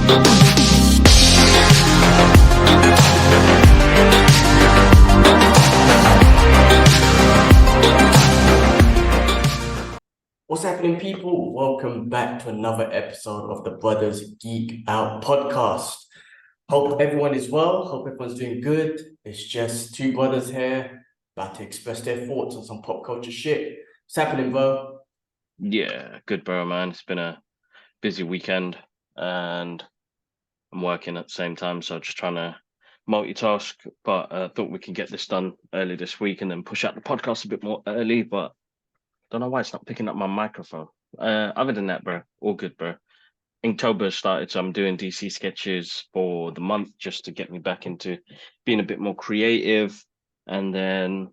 What's happening, people? Welcome back to another episode of the Brothers Geek Out podcast. Hope everyone is well. Hope everyone's doing good. It's just two brothers here about to express their thoughts on some pop culture shit. What's happening, bro? Yeah, good, bro, man. It's been a busy weekend and I'm working at the same time, so just trying to multitask. But I thought we could get this done early this week and then push out the podcast a bit more early. But don't know why it's not picking up my microphone. Other than that, bro, all good, bro. Inktober started, so I'm doing DC sketches for the month just to get me back into being a bit more creative. And then,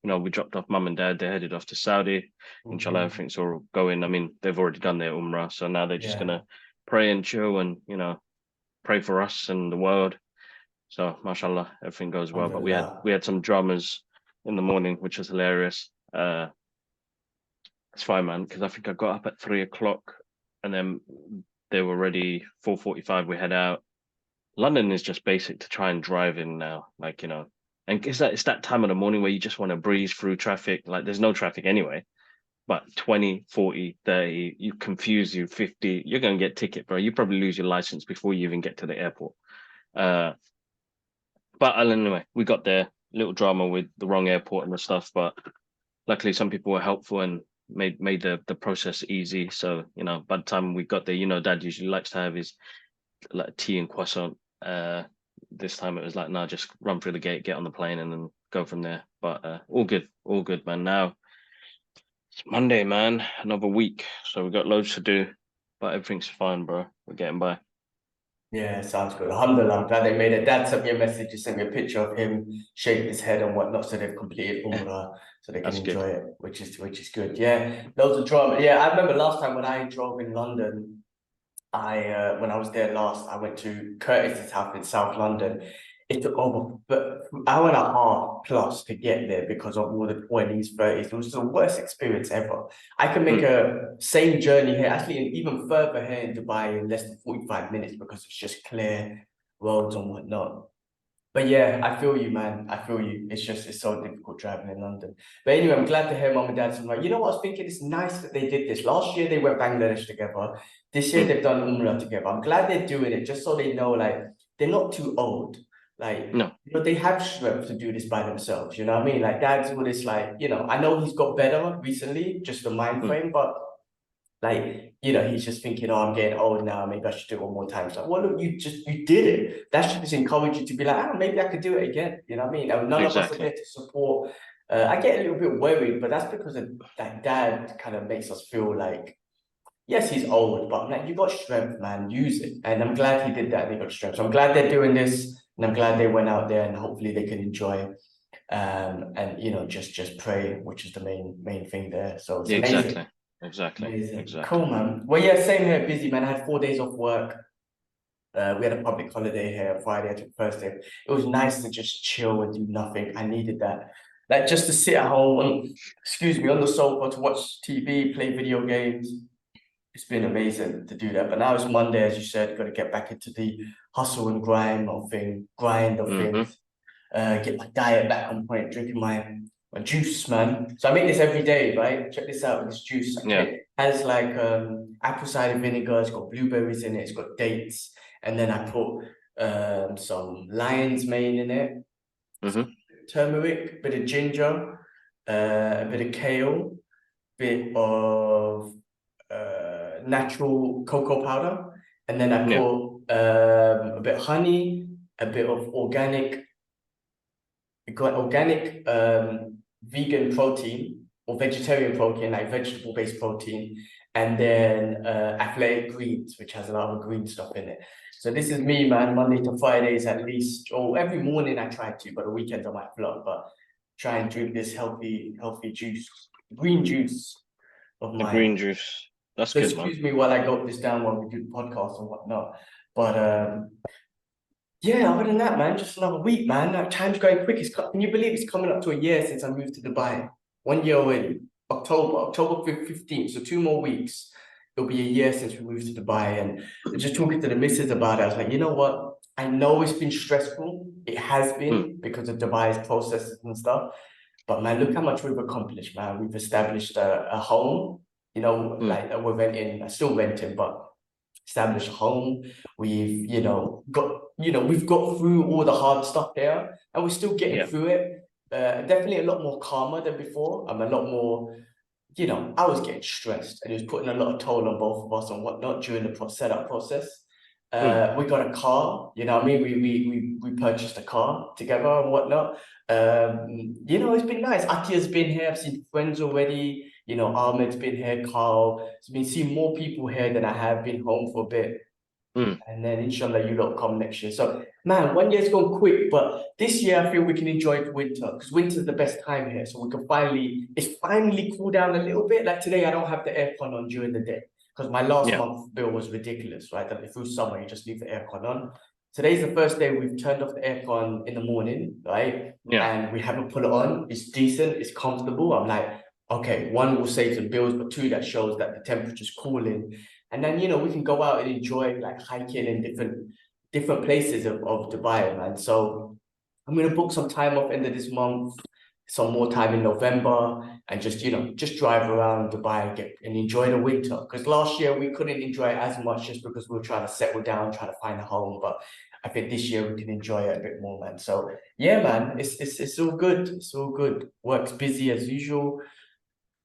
we dropped off mum and dad. They headed off to Saudi. Inshallah, everything's all going. I mean, they've already done their Umrah, so now they're just gonna pray and chill and pray for us and the world. So, mashallah, everything goes well. But we had some dramas in the morning, which was hilarious. It's fine, man, because I think I got up at 3 o'clock, and then they were ready 4:45. We head out. London is just basic to try and drive in now, and it's that time of the morning where you just want to breeze through traffic. Like there's no traffic anyway, but 20, 40, 30, you confuse you 50, you're going to get a ticket, bro. You probably lose your license before you even get to the airport. But anyway, we got there, little drama with the wrong airport and the stuff, but luckily some people were helpful and made the process easy. So, by the time we got there, Dad usually likes to have his like tea and croissant. This time it was like, nah, just run through the gate, get on the plane, and then go from there. But all good, man. Now it's Monday, man. Another week, so we've got loads to do, but everything's fine, bro. We're getting by. Yeah, sounds good. Alhamdulillah, I'm glad they made it. Dad sent me a message. He sent me a picture of him shaking his head and whatnot, so they've completed Umrah, so they can enjoy it, which is good. Yeah, loads of drama. Yeah, I remember last time when I drove in London. When I was there last, I went to Curtis's house in South London. It took over an hour and a half plus to get there because of all the 20s, 30s. It was the worst experience ever. I can make a same journey here, actually even further here in Dubai in less than 45 minutes because it's just clear roads and whatnot. But yeah, I feel you, man. I feel you. It's so difficult driving in London. But anyway, I'm glad to hear mom and dad saying, like, you know what I was thinking? It's nice that they did this. Last year they went Bangladesh together. This year they've done Umrah together. I'm glad they're doing it just so they know, like, they're not too old. Like, no, they have strength to do this by themselves. You know what I mean? Like, dad's all this, like, I know he's got better recently, just the mind frame, but like, he's just thinking, oh, I'm getting old now, maybe I should do it one more time. It's like, well, look, you did it. That should just encourage you to be like, maybe I could do it again. You know what I mean? None of us are there to support. I get a little bit worried, but that's because of that dad kind of makes us feel like, yes, he's old, but like, you got strength, man, use it. And I'm glad he did that. They got strength. So I'm glad they're doing this, and I'm glad they went out there, and hopefully they can enjoy and just pray, which is the main thing there. So it's amazing. Exactly. Cool, man. Well, yeah, same here, busy, man. I had 4 days off work. We had a public holiday here Friday. I took Thursday. It was nice to just chill and do nothing. I needed that. Like just to sit at home on the sofa to watch TV, play video games. It's been amazing to do that. But now it's Monday, as you said, got to get back into the hustle and grind of things. Get my diet back on point, drinking my juice, man. So I make this every day, right? Check this out. This juice it has like apple cider vinegar. It's got blueberries in it. It's got dates, and then I put some lion's mane in it, turmeric, bit of ginger, a bit of kale, bit of natural cocoa powder, and then I put a bit of honey, a bit of organic vegan protein or vegetarian protein, like vegetable-based protein, and then athletic greens, which has a lot of green stuff in it. So this is me, man, Monday to Fridays at least, or every morning I try to, but the weekends I might flop, but try and drink this healthy juice, green juice of mine. The green juice. That's so good, excuse me while I got this down while we do the podcast and whatnot. But yeah, other than that, man, just another week, man. Like, time's going quick. Can you believe it's coming up to a year since I moved to Dubai? 1 year already. October 15th, so 2 more weeks. it'll be a year since we moved to Dubai, and just talking to the missus about it, I was like, you know what? I know it's been stressful. It has been because of Dubai's processes and stuff. But man, look how much we've accomplished, man. We've established a home, like we're renting, still renting, but established a home. We've, we've got through all the hard stuff there, and we're still getting through it. Definitely a lot more calmer than before. I'm a lot more, I was getting stressed, and it was putting a lot of toll on both of us and whatnot during the setup process. We got a car, what I mean? We purchased a car together and whatnot. It's been nice. Atia's been here. I've seen friends already. Ahmed's been here. Carl. I've been seeing more people here than I have been home for a bit. And then inshallah, you lot come next year. So man, 1 year's gone quick, but this year I feel we can enjoy the winter because winter's the best time here. So we can it's finally cool down a little bit. Like today, I don't have the aircon on during the day because my last month bill was ridiculous, right? That through summer, you just leave the aircon on. Today's the first day we've turned off the aircon in the morning, right? And we haven't put it on. It's decent, it's comfortable. I'm like, okay, one will save some bills, but two, that shows that the temperature's cooling. And then, we can go out and enjoy like hiking in different places of Dubai, man. So I'm gonna book some time off end of this month, some more time in November, and just drive around Dubai and enjoy the winter. Because last year we couldn't enjoy it as much just because we were trying to settle down, trying to find a home. But I think this year we can enjoy it a bit more, man. So yeah, man, it's all good. It's all good. Work's busy as usual.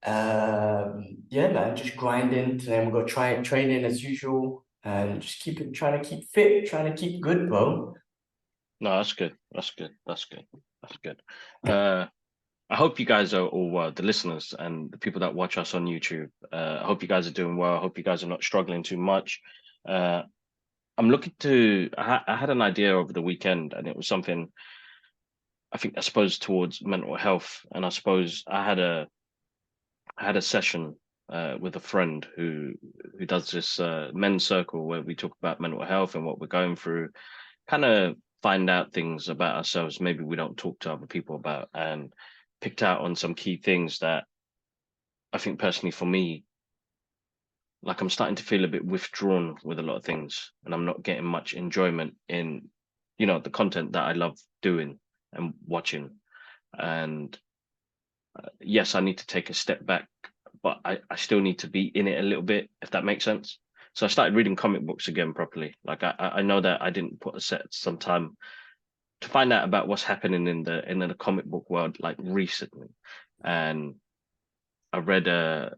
Yeah, man, just grinding. Then we're gonna try training as usual and just trying to keep fit, trying to keep good, bro. No, that's good. That's good. That's good. That's good. I hope you guys are all well, the listeners and the people that watch us on YouTube. I hope you guys are doing well. I hope you guys are not struggling too much. I'm looking to. I had an idea over the weekend, and it was something. I suppose towards mental health, and I suppose I had a session with a friend who does this men's circle where we talk about mental health and what we're going through, kind of find out things about ourselves maybe we don't talk to other people about, and picked out on some key things that I think personally for me, like I'm starting to feel a bit withdrawn with a lot of things, and I'm not getting much enjoyment in, the content that I love doing and watching. And yes, I need to take a step back, but I still need to be in it a little bit, if that makes sense. So I started reading comic books again properly. Like I know that I didn't put some time to find out about what's happening in the comic book world like recently. And I read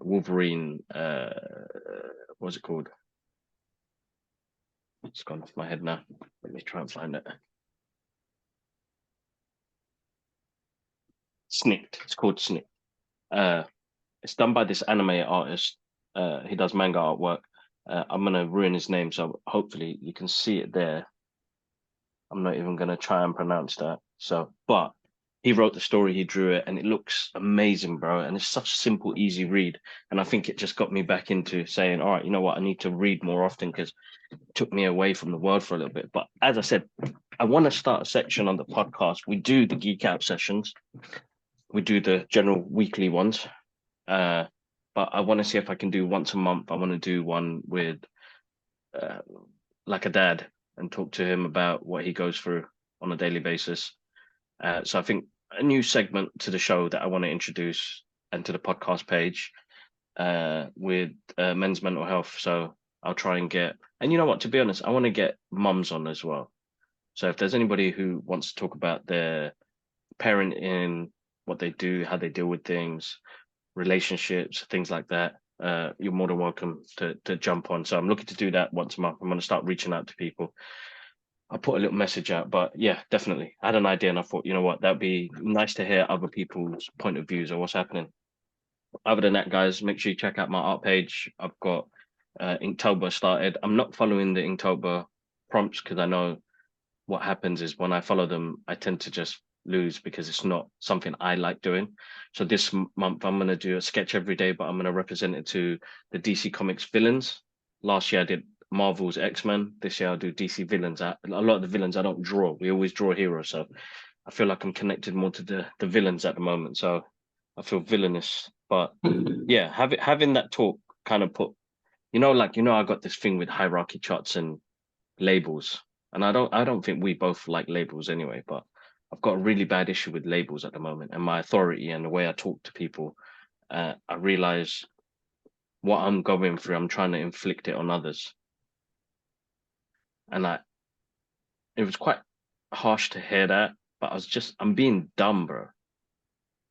Wolverine, what's it called? It's gone off my head now. Let me try and find it. Snicked. It's called Snicked. It's done by this anime artist. He does manga artwork. I'm gonna ruin his name, so hopefully you can see it there. I'm not even gonna try and pronounce that. But he wrote the story, he drew it, and it looks amazing, bro. And it's such a simple, easy read. And I think it just got me back into saying, all right, you know what, I need to read more often because it took me away from the world for a little bit. But as I said, I want to start a section on the podcast. We do the geek out sessions. We do the general weekly ones. But I want to see if I can do once a month. I want to do one with like a dad and talk to him about what he goes through on a daily basis. So I think a new segment to the show that I want to introduce and to the podcast page with men's mental health. So I'll try and and you know what, to be honest, I want to get mums on as well. So if there's anybody who wants to talk about their parenting, what they do, how they deal with things, relationships, things like that, you're more than welcome to jump on. So I'm looking to do that once a month. I'm going to start reaching out to people. I put a little message out, but yeah, definitely. I had an idea and I thought, you know what, that'd be nice to hear other people's point of views or what's happening. Other than that, guys, make sure you check out my art page. I've got Inktober started. I'm not following the Inktober prompts because I know what happens is when I follow them, I tend to just lose because it's not something I like doing. So this month, I'm going to do a sketch every day, but I'm going to represent it to the DC Comics villains. Last year, I did Marvel's X-Men. This year, I'll do DC villains. A lot of the villains I don't draw. We always draw heroes. So I feel like I'm connected more to the villains at the moment. So I feel villainous. But yeah, having that talk kind of put I got this thing with hierarchy charts and labels, and I don't think we both like labels anyway, but I've got a really bad issue with labels at the moment, and my authority and the way I talk to people. I realize what I'm going through, I'm trying to inflict it on others, and it was quite harsh to hear that, but I'm being dumb, bro.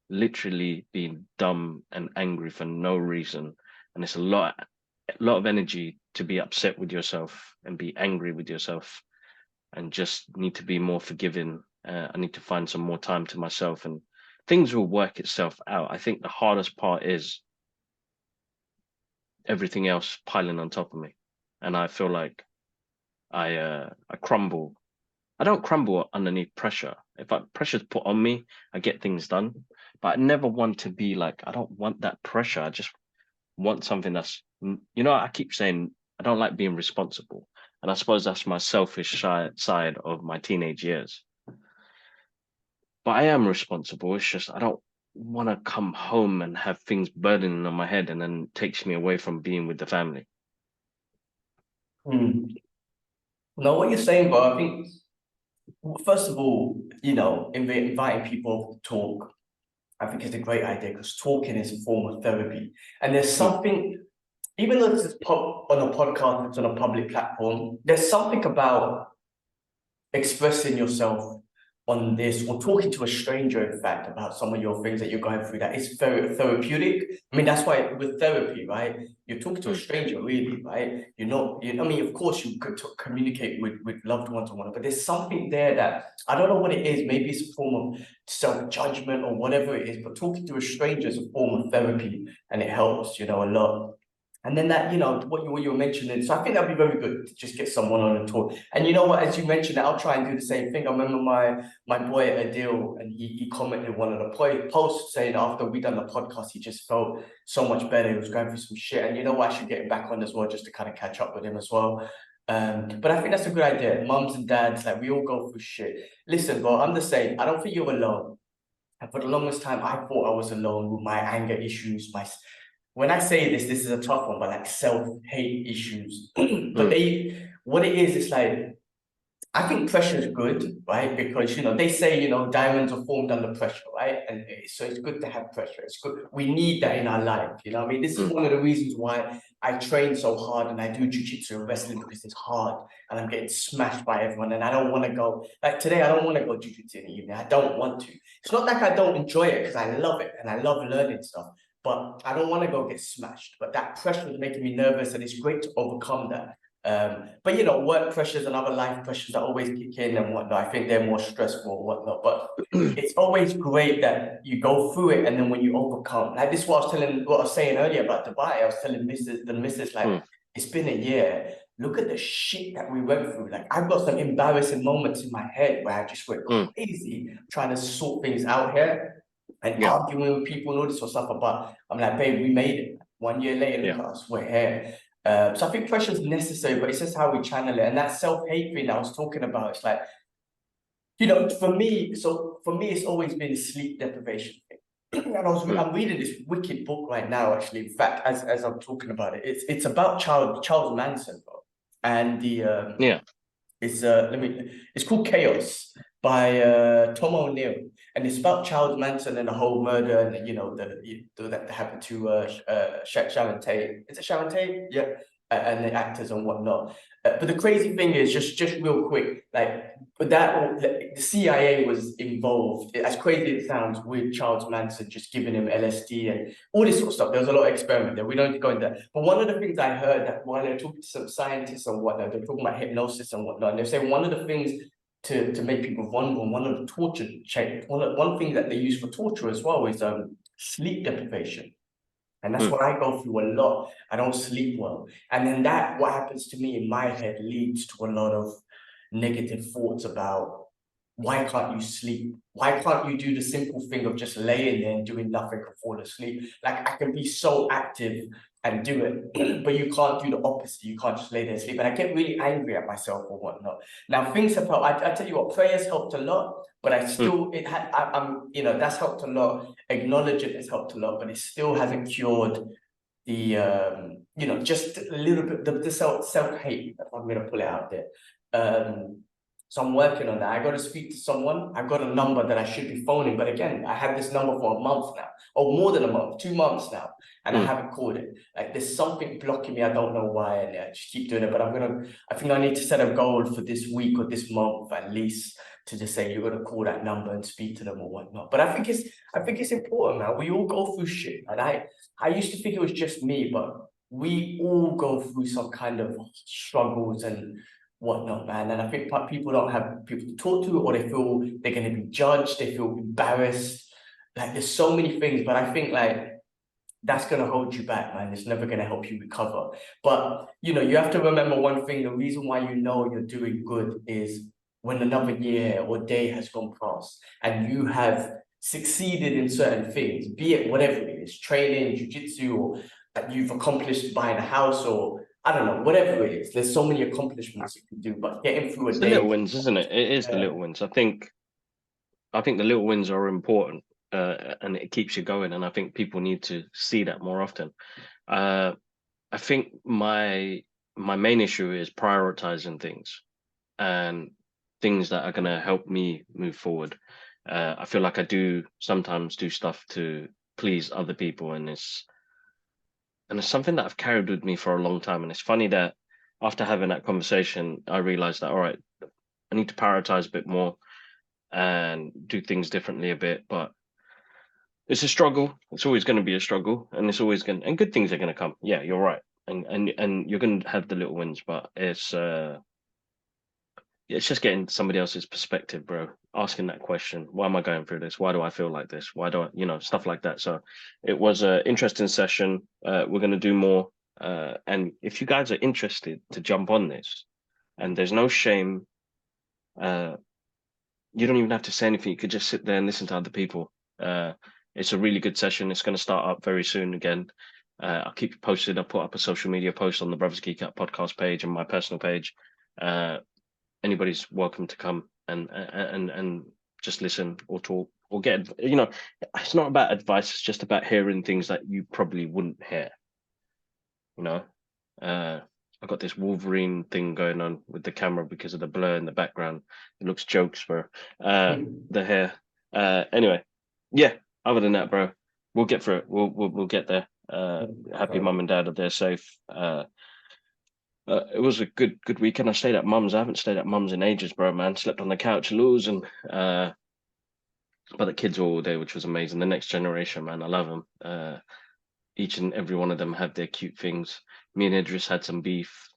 Literally being dumb and angry for no reason, and it's a lot of energy to be upset with yourself and be angry with yourself, and just need to be more forgiving. I need to find some more time to myself, and things will work itself out. I think the hardest part is everything else piling on top of me, and I feel like I crumble. I don't crumble underneath pressure. If pressure's put on me, I get things done. But I never want to be like, I don't want that pressure. I just want something that's, I keep saying I don't like being responsible. And I suppose that's my selfish side of my teenage years. But I am responsible. It's just I don't want to come home and have things burdening on my head, and then it takes me away from being with the family. No, what you're saying, bro, I think, first of all, inviting people to talk, I think is a great idea, because talking is a form of therapy. And there's something, even though this is on a podcast, it's on a public platform, there's something about expressing yourself on this, or talking to a stranger, in fact, about some of your things that you're going through, that is very therapeutic. I mean, that's why with therapy, right? You're talking to a stranger, really, right? You're not, I mean, of course, you could communicate with loved ones or whatever, but there's something there that, I don't know what it is, maybe it's a form of self-judgment or whatever it is, but talking to a stranger is a form of therapy, and it helps, a lot. And then that, what you were mentioning, so I think that'd be very good to just get someone on and talk. And you know what, as you mentioned, I'll try and do the same thing. I remember my boy Adil, and he commented one of the posts saying after we done the podcast, he just felt so much better. He was going through some shit, and I should get him back on as well, just to kind of catch up with him as well. But I think that's a good idea. Mums and dads, like, we all go through shit. Listen, bro, I'm the same. I don't think you're alone. And for the longest time, I thought I was alone with my anger issues, when I say this is a tough one, but like self-hate issues. But what it is, it's like, I think pressure is good, right? Because, they say, diamonds are formed under pressure, right? And so it's good to have pressure. It's good. We need that in our life, I mean, this is one of the reasons why I train so hard and I do jiu-jitsu and wrestling, because it's hard and I'm getting smashed by everyone, and I don't want to go, like today, I don't want to go jiu-jitsu in the evening. I don't want to. It's not like I don't enjoy it, because I love it and I love learning stuff, but I don't want to go get smashed. But that pressure is making me nervous, and it's great to overcome that. But work pressures and other life pressures that always kick in and whatnot. I think they're more stressful and whatnot. But it's always great that you go through it, and then when you overcome, like this is what I was saying earlier about Dubai. I was telling the missus, like, it's been a year. Look at the shit that we went through. Like, I've got some embarrassing moments in my head where I just went crazy trying to sort things out here, and arguing with people and all this sort of stuff. But I'm like, babe, we made it. 1 year later, look at us, we're here. So I think pressure is necessary, but it's just how we channel it. And that self-hate thing I was talking about, it's like, for me, it's always been a sleep deprivation thing. And I'm reading this wicked book right now, actually. In fact, as I'm talking about it, it's about Charles Manson, bro. And it's called Chaos by Tom O'Neill, and it's about Charles Manson and the whole murder, and that happened to Sharon Tate. Is it Sharon Tate? Yeah, and the actors and whatnot. But the crazy thing is, just real quick, like, but the CIA was involved, as crazy as it sounds, with Charles Manson, just giving him LSD and all this sort of stuff. There was a lot of experiment there. We don't need to go into that. But one of the things I heard, that while they're talking to some scientists and whatnot, they're talking about hypnosis and whatnot, and they're saying one of the things to make people vulnerable, one of the torture one thing that they use for torture as well is sleep deprivation. And that's what I go through a lot. I don't sleep well. And then what happens to me in my head leads to a lot of negative thoughts about, why can't you sleep? Why can't you do the simple thing of just laying there and doing nothing and fall asleep? Like, I can be so active and do it, but you can't do the opposite. You can't just lay there and sleep. And I get really angry at myself or whatnot. Now, things have helped. I tell you what, prayers helped a lot, but I still, that's helped a lot. Acknowledge it has helped a lot, but it still hasn't cured you know, just a little bit the self-hate, if I'm gonna pull it out there. So I'm working on that. I got to speak to someone. I've got a number that I should be phoning, but again, I had this number for a month now, or more than a month, 2 months now, and I haven't called it. Like there's something blocking me. I don't know why, and I just keep doing it. But I think I need to set a goal for this week or this month at least to just say you're gonna call that number and speak to them or whatnot. But I think it's important, man. We all go through shit, and I used to think it was just me, but we all go through some kind of struggles and whatnot, man. And I think people don't have people to talk to, or they feel they're going to be judged, they feel embarrassed. Like there's so many things, but I think like that's going to hold you back, man. It's never going to help you recover. But you know, you have to remember one thing: the reason why you know you're doing good is when another year or day has gone past and you have succeeded in certain things, be it whatever it is, training, jiu-jitsu, or you've accomplished buying a house, or I don't know, whatever it is. There's so many accomplishments you can do, but getting through a It's day. the little wins, isn't it? It is the little wins. I think the little wins are important, and it keeps you going. And I think people need to see that more often. I think my main issue is prioritizing things and things that are going to help me move forward. I feel like I do sometimes do stuff to please other people, and it's something that I've carried with me for a long time. And it's funny that after having that conversation, I realized that, all right, I need to prioritize a bit more and do things differently a bit. But it's a struggle. It's always going to be a struggle, and it's always going, and good things are going to come. Yeah, you're right. And you're going to have the little wins, but it's just getting somebody else's perspective, bro. Asking that question: why am I going through this? Why do I feel like this? Why do I, stuff like that. So it was an interesting session. We're going to do more. And if you guys are interested to jump on this, and there's no shame, you don't even have to say anything. You could just sit there and listen to other people. It's a really good session. It's going to start up very soon again. I'll keep you posted. I'll put up a social media post on the Brothers Geek Out podcast page and my personal page. Anybody's welcome to come and just listen or talk or get, it's not about advice. It's just about hearing things that you probably wouldn't hear. I've got this Wolverine thing going on with the camera because of the blur in the background. It looks jokes for the hair. Anyway, yeah. Other than that, bro, we'll get through it. We'll get there. Happy mum and dad are there safe. It was a good weekend. I stayed at mum's. I haven't stayed at mum's in ages, bro, man. Slept on the couch, losing. But the kids were all there, which was amazing. The next generation, man, I love them. Each and every one of them have their cute things. Me and Idris had some beef,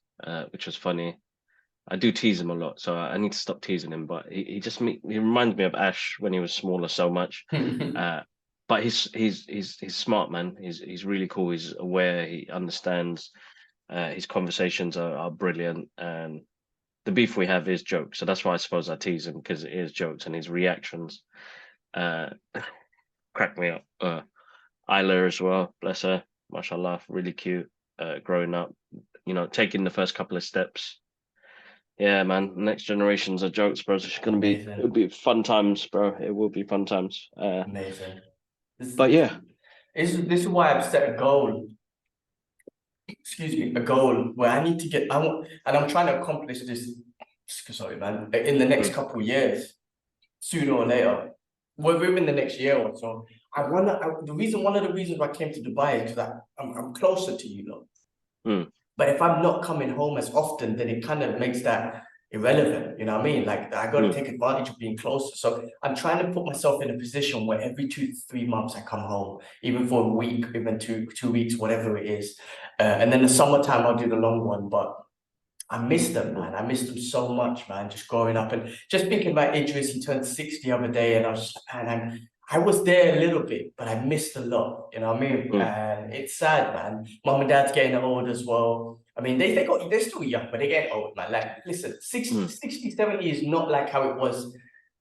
which was funny. I do tease him a lot, so I need to stop teasing him. But he reminds me of Ash when he was smaller so much. But he's smart, man. He's really cool. He's aware. He understands. His conversations are brilliant, and the beef we have is jokes. So that's why I suppose I tease him, because it is jokes, and his reactions crack me up. Isla as well, bless her, mashallah, really cute. Growing up, taking the first couple of steps. Yeah, man, next generations are jokes, bro. It's gonna be, it'll be fun times, bro. It will be fun times. Amazing. But yeah, this is why I've set a goal. Excuse me, a goal where I need to get. I'm trying to accomplish this. Sorry, man. In the next couple of years, sooner or later, within the next year or so. One of the reasons why I came to Dubai is that I'm closer to you, But if I'm not coming home as often, then it kind of makes that irrelevant. You know what I mean? Like I got to take advantage of being closer. So I'm trying to put myself in a position where every 2 to 3 months I come home, even for a week, even two weeks, whatever it is. And then the summertime I'll do the long one. But I miss them, man. I miss them so much, man. Just growing up and just thinking about Idris. He turned 60 the other day, and I was just, man, I was there a little bit, but I missed a lot. You know what I mean? And it's sad, man. Mom and dad's getting old as well. I mean, they're still young, but they're getting old, man. Like, listen, 60, 70 is not like how it was,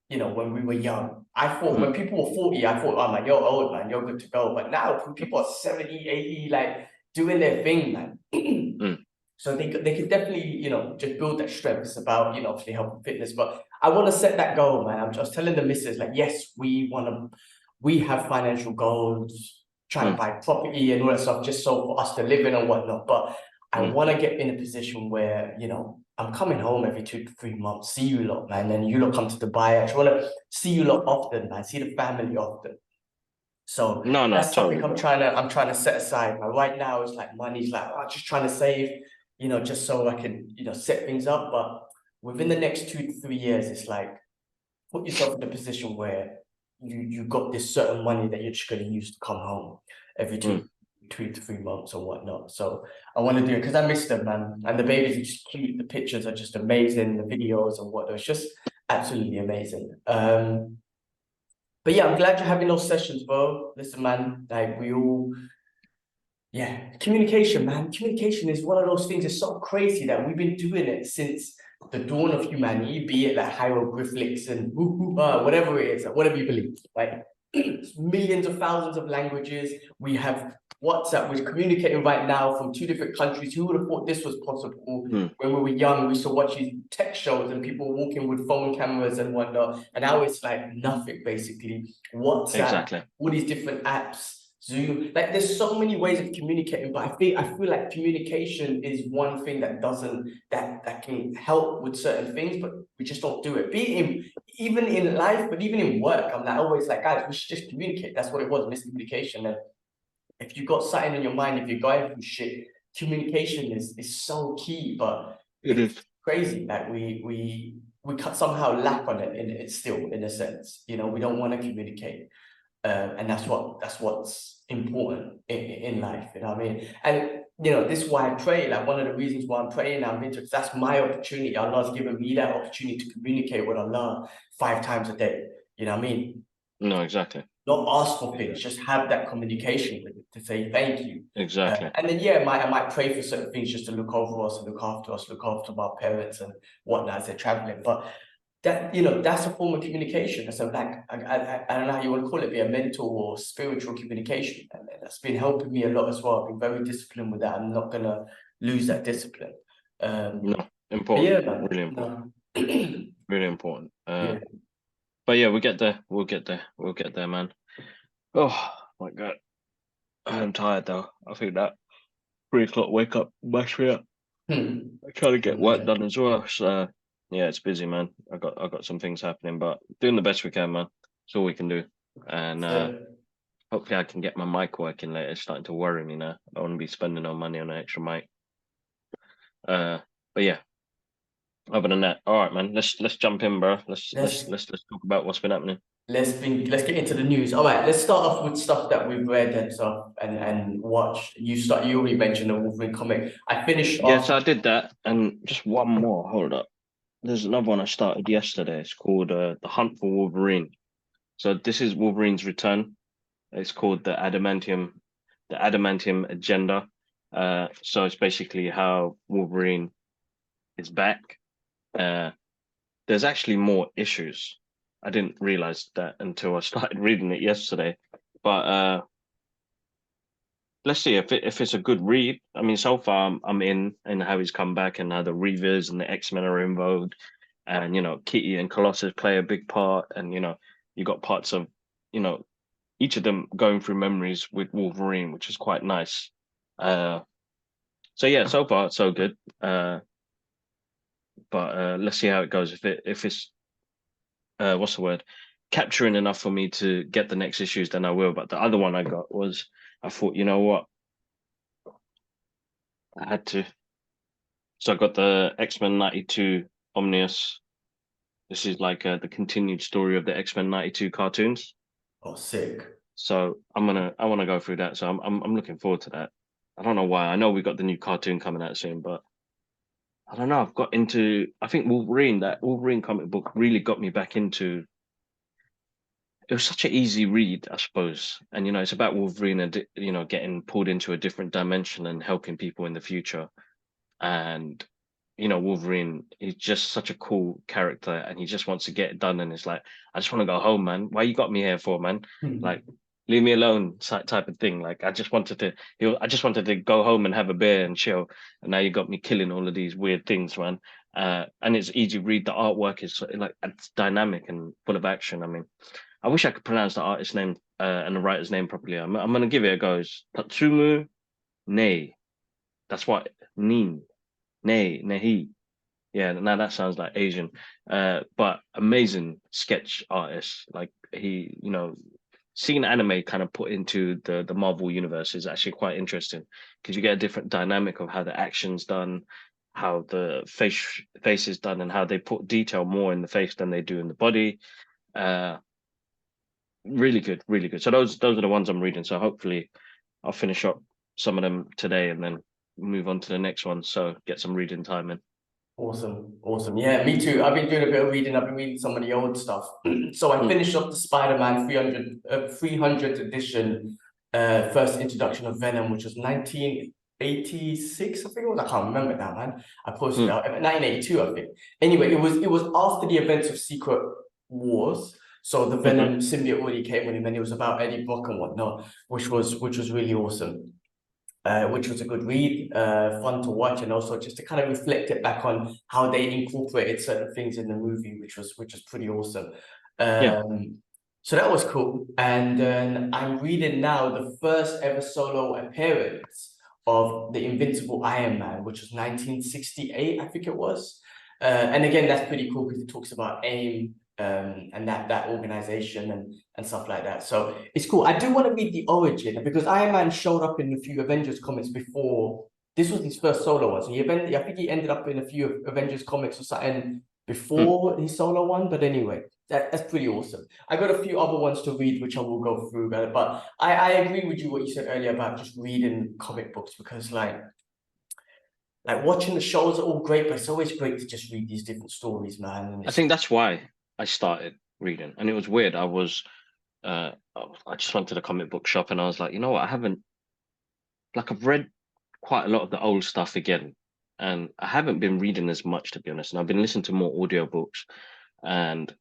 when we were young. I thought when people were 40, I thought, oh man, you're old, man, you're good to go. But now when people are 70, 80, like doing their thing, man. So they could definitely, just build that strength. It's about, obviously health and fitness. But I want to set that goal, man. I'm just telling the missus, like, yes, we have financial goals. trying to buy property and all that stuff just so for us to live in and whatnot. But I want to get in a position where, you know, I'm coming home every 2 to 3 months, see you lot, man, and you lot come to Dubai. I just want to see you lot often, man, see the family often. So No, that's something totally, bro. I'm trying to set aside. But right now it's like money's like, I'm just trying to save, you know, just so I can, you know, set things up. But within the next 2 to 3 years, it's like put yourself in a position where you got this certain money that you're just going to use to come home every 2 to 3 months or whatnot. So I want to do it because I miss them, man. And the babies are just cute. The pictures are just amazing. The videos and whatnot. It's just absolutely amazing. But yeah, I'm glad you're having those sessions, bro. Listen, man, like we all, yeah, communication, man. Communication is one of those things. It's so crazy that we've been doing it since the dawn of humanity, be it like hieroglyphics and whatever it is, whatever you believe. Like millions of thousands of languages. We have WhatsApp. We're communicating right now from 2 different countries. Who would have thought this was possible? When we were young, we used to watch these tech shows and people walking with phone cameras and whatnot. And now it's like nothing, basically. WhatsApp, all these different apps. Zoom, like there's so many ways of communicating, but I feel like communication is one thing that doesn't that can help with certain things, but we just don't do it. Even in life, but even in work, I'm like always like, guys, we should just communicate. That's what it was, miscommunication. And if you got something in your mind, if you're going through shit, communication is so key. But it's crazy. Like we somehow lack on it, it's still in a sense. You know, we don't want to communicate. And that's what's important in life, you know what I mean? And you know, this is why I pray. Like one of the reasons why I'm praying, because that's my opportunity. Allah's given me that opportunity to communicate with Allah 5 times a day. You know what I mean? No, exactly. Not ask for things, just have that communication with it to say thank you. Exactly. And then yeah, I might pray for certain things just to look over us and look after us, look after my parents and whatnot as they're traveling. But that, you know, that's a form of communication. So like I don't know how you want to call it, be a mental or spiritual communication, and that's been helping me a lot as well. I've been very disciplined with that. I'm not gonna lose that discipline. No, important. Yeah, man. Really important. No. Really important. Yeah. But yeah, we get there. We'll get there. We'll get there, man. Oh my God, I'm tired though. I think that 3 o'clock wake up mashed me up. I'm trying to get work done as well. So yeah, it's busy, man. I got some things happening, but doing the best we can, man. That's all we can do. And hopefully I can get my mic working later. It's starting to worry me now. I don't want to be spending no money on an extra mic. But yeah. Other than that, all right, man. Let's jump in, bro. Let's talk about what's been happening. Let's get into the news. All right, let's start off with stuff that we've read and stuff and watched. You already mentioned the Wolverine comic. I finished off. Yes, I did that, and just one more. Hold up. There's another one I started yesterday. It's called The Hunt for Wolverine. So this is Wolverine's return. It's called the Adamantium Agenda. So it's basically how Wolverine is back. There's actually more issues. I didn't realize that until I started reading it yesterday. But let's see if it's a good read. I mean, so far I'm in, and how he's come back, and how the Reavers and the X-Men are involved, and you know, Kitty and Colossus play a big part, and you know, you got parts of, you know, each of them going through memories with Wolverine, which is quite nice. So yeah, so far so good. But let's see how it goes. If it's what's the word, capturing enough for me to get the next issues, then I will. But the other one I got was, I thought, you know what, I had to. So I got the X-Men 92 Omnius. This is like the continued story of the X-Men 92 cartoons. Oh, sick. So I want to go through that. So I'm looking forward to that. I don't know why. I know we got the new cartoon coming out soon, but I don't know. I've got into, I think that Wolverine comic book really got me back into. It was such an easy read, I suppose. And you know, it's about Wolverine and, you know, getting pulled into a different dimension and helping people in the future. And you know, Wolverine is just such a cool character, and he just wants to get it done. And it's like, I just want to go home, man. Why you got me here for, man? Like, leave me alone, type of thing. Like, I just wanted to go home and have a beer and chill. And now you got me killing all of these weird things, man. And it's easy to read. The artwork is like, it's dynamic and full of action. I mean, I wish I could pronounce the artist's name and the writer's name properly. I'm gonna give it a go. It's Tatsumu Nei. That's what Nin Nehi. Yeah, now that sounds like Asian. But amazing sketch artist. Like he, seeing anime kind of put into the Marvel universe is actually quite interesting because you get a different dynamic of how the action's done, how the face is done, and how they put detail more in the face than they do in the body. Uh, really good, really good. So those are the ones I'm reading. So hopefully I'll finish up some of them today and then move on to the next one. So get some reading time in. Awesome. Yeah, me too. I've been doing a bit of reading. I've been reading some of the old stuff. So I finished off the Spider-Man 300th edition, first introduction of Venom, which was 1986, I think it was. I can't remember now, man. I posted it out 1982, I think. Anyway, it was after the events of Secret Wars. So the Venom symbiote already came with him, and it was about Eddie Brock and whatnot, which was really awesome. Which was a good read, fun to watch, and also just to kind of reflect it back on how they incorporated certain things in the movie, which was pretty awesome. Yeah. So that was cool. And then I'm reading now the first ever solo appearance of the Invincible Iron Man, which was 1968, I think it was. And again, that's pretty cool because it talks about AIM, and that organization and stuff like that. So it's cool. I do want to read the origin because Iron Man showed up in a few Avengers comics before. This was his first solo one. So I think he ended up in a few Avengers comics or something before his solo one. But anyway, that's pretty awesome. I got a few other ones to read, which I will go through. But I agree with you what you said earlier about just reading comic books because like watching the shows are all great, but it's always great to just read these different stories, man. And I think that's why I started reading, and it was weird. I just went to the comic book shop, and I was like, you know what? I've read quite a lot of the old stuff again, and I haven't been reading as much, to be honest. And I've been listening to more audiobooks, and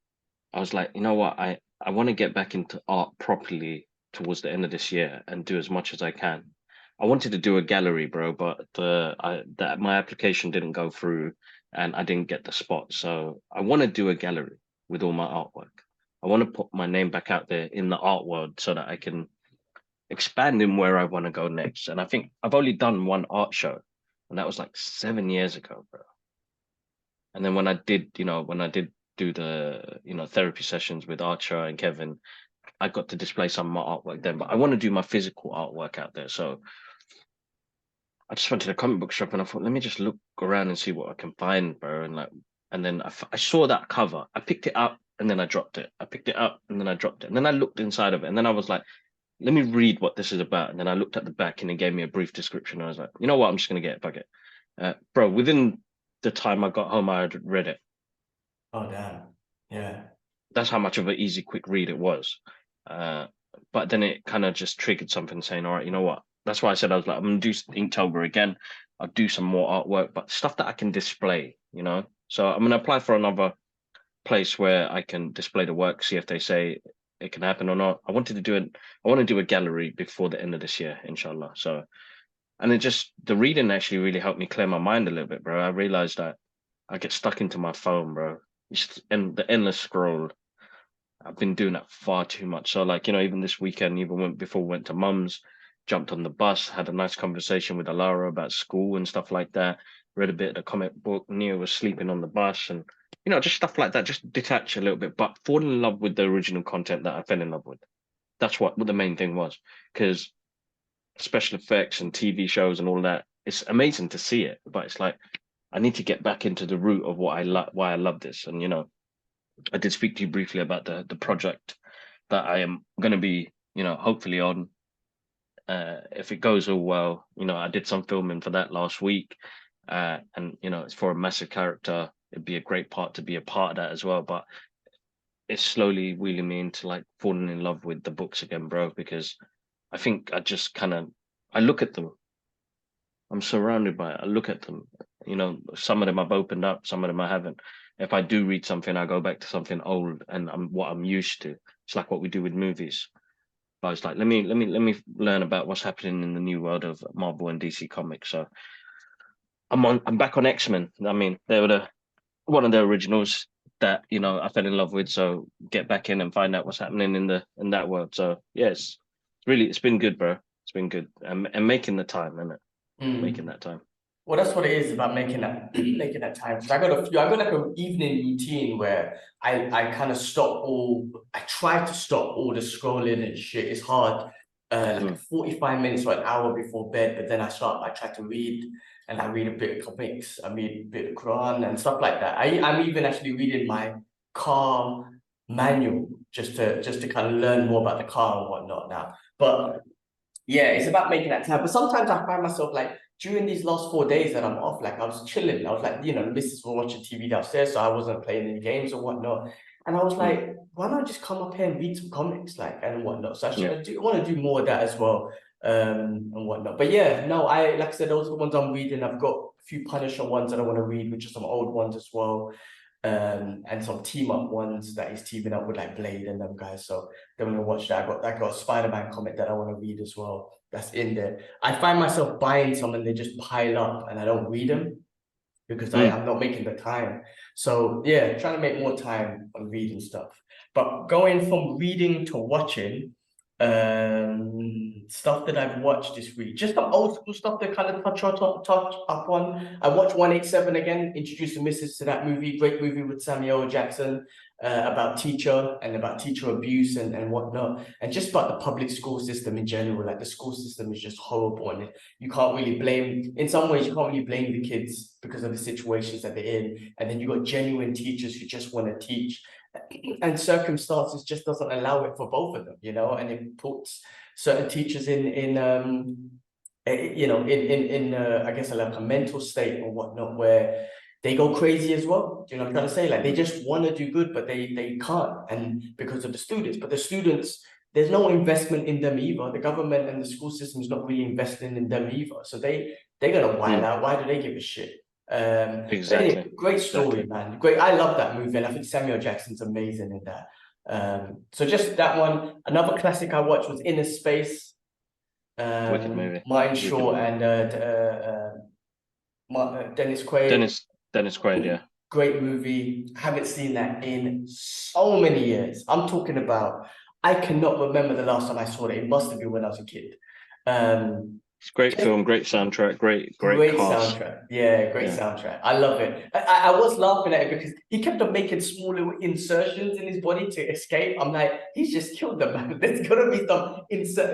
I was like, you know what? I want to get back into art properly towards the end of this year and do as much as I can. I wanted to do a gallery, bro, but my application didn't go through, and I didn't get the spot. So I want to do a gallery with all my artwork. I want to put my name back out there in the art world so that I can expand in where I want to go next. And I think I've only done one art show, and that was like 7 years ago, bro. And then when I did do the therapy sessions with Archer and Kevin, I got to display some of my artwork then. But I want to do my physical artwork out there. So I just went to the comic book shop and I thought, let me just look around and see what I can find, bro. And then I saw that cover. I picked it up and then I dropped it. I picked it up and then I dropped it. And then I looked inside of it. And then I was like, let me read what this is about. And then I looked at the back and it gave me a brief description. And I was like, you know what? I'm just going to get it. Fuck it. Bro, within the time I got home, I had read it. Oh, damn. Yeah. That's how much of an easy, quick read it was. But then it kind of just triggered something saying, all right, you know what? That's why I said I was like, I'm going to do Inktober again. I'll do some more artwork, but stuff that I can display, So I'm going to apply for another place where I can display the work, see if they say it can happen or not. I want to do a gallery before the end of this year, inshallah. So, and the reading actually really helped me clear my mind a little bit, bro. I realized that I get stuck into my phone, bro. And the endless scroll. I've been doing that far too much. So like, even this weekend, before we went to mum's, jumped on the bus, had a nice conversation with Alara about school and stuff like that, read a bit of the comic book, Nia was sleeping on the bus and, just stuff like that, just detach a little bit, but fall in love with the original content that I fell in love with. That's what the main thing was, because special effects and TV shows and all that, it's amazing to see it, but it's like, I need to get back into the root of why I love this. And, I did speak to you briefly about the project that I am going to be, hopefully on. If it goes all well, I did some filming for that last week, and it's for a massive character. It'd be a great part to be a part of that as well. But it's slowly wheeling me into like falling in love with the books again, bro. Because I think I look at them. I'm surrounded by it. I look at them. Some of them I've opened up, some of them I haven't. If I do read something, I go back to something old and what I'm used to. It's like what we do with movies. But it's like let me learn about what's happening in the new world of Marvel and DC comics. So I'm back on X-Men. I mean, they were one of the originals. that, you know, I fell in love with. So get back in and find out what's happening in that world. So yes, it's been good, bro. It's been good. And making the time, innit? Making that time. Well, that's what it is about making that making that time. Because I got like an evening routine where I kind of I try to stop all the scrolling and shit. It's hard. Like 45 minutes or an hour before bed, but then I try to read, and I read a bit of comics, I read a bit of Quran and stuff like that. I'm even actually reading my car manual just to kind of learn more about the car and whatnot now. But yeah, it's about making that time. But sometimes I find myself like during these last 4 days that I'm off, like I was chilling. I was like, the missus was watching TV downstairs, so I wasn't playing any games or whatnot. And I was like, why not just come up here and read some comics, like, and whatnot? So I want to do more of that as well, and whatnot. But yeah, no, like I said, those are the ones I'm reading. I've got a few Punisher ones that I want to read, which are some old ones as well. And some team up ones that he's teaming up with like Blade and them guys. So then when I watch that, I got a Spider-Man comic that I want to read as well. That's in there. I find myself buying some and they just pile up and I don't read them because I'm not making the time. So yeah, trying to make more time on reading stuff. But going from reading to watching, stuff that I've watched this week, just some old school stuff that kind of touch up on. I watched 187 again, introduced the missus to that movie, great movie with Samuel L. Jackson, about teacher and about teacher abuse and whatnot, and just about the public school system in general. Like the school system is just horrible, and you can't really blame, in some ways, you can't really blame the kids because of the situations that they're in. And then you got genuine teachers who just want to teach, and circumstances just doesn't allow it for both of them, and it puts certain teachers in I guess like a mental state or whatnot where they go crazy as well. Do you know what I'm trying to say? Like they just want to do good, but they can't, and because of the students. But the students, there's no investment in them either. The government and the school system is not really investing in them either. So they're gonna whine out. Why do they give a shit? Exactly. Anyway, great story, man. Great. I love that movie, and I think Samuel Jackson's amazing in that. So just that one. Another classic I watched was Innerspace. Wicked movie. Martin Short and Dennis Quaid. Dennis Quaid, yeah. Great movie. Haven't seen that in so many years. I'm talking about, I cannot remember the last time I saw it. It must have been when I was a kid. It's great film, great soundtrack, great cast. Soundtrack. Yeah, great soundtrack. I love it. I was laughing at it because he kept on making small little insertions in his body to escape. I'm like, he's just killed the man. There's gonna be some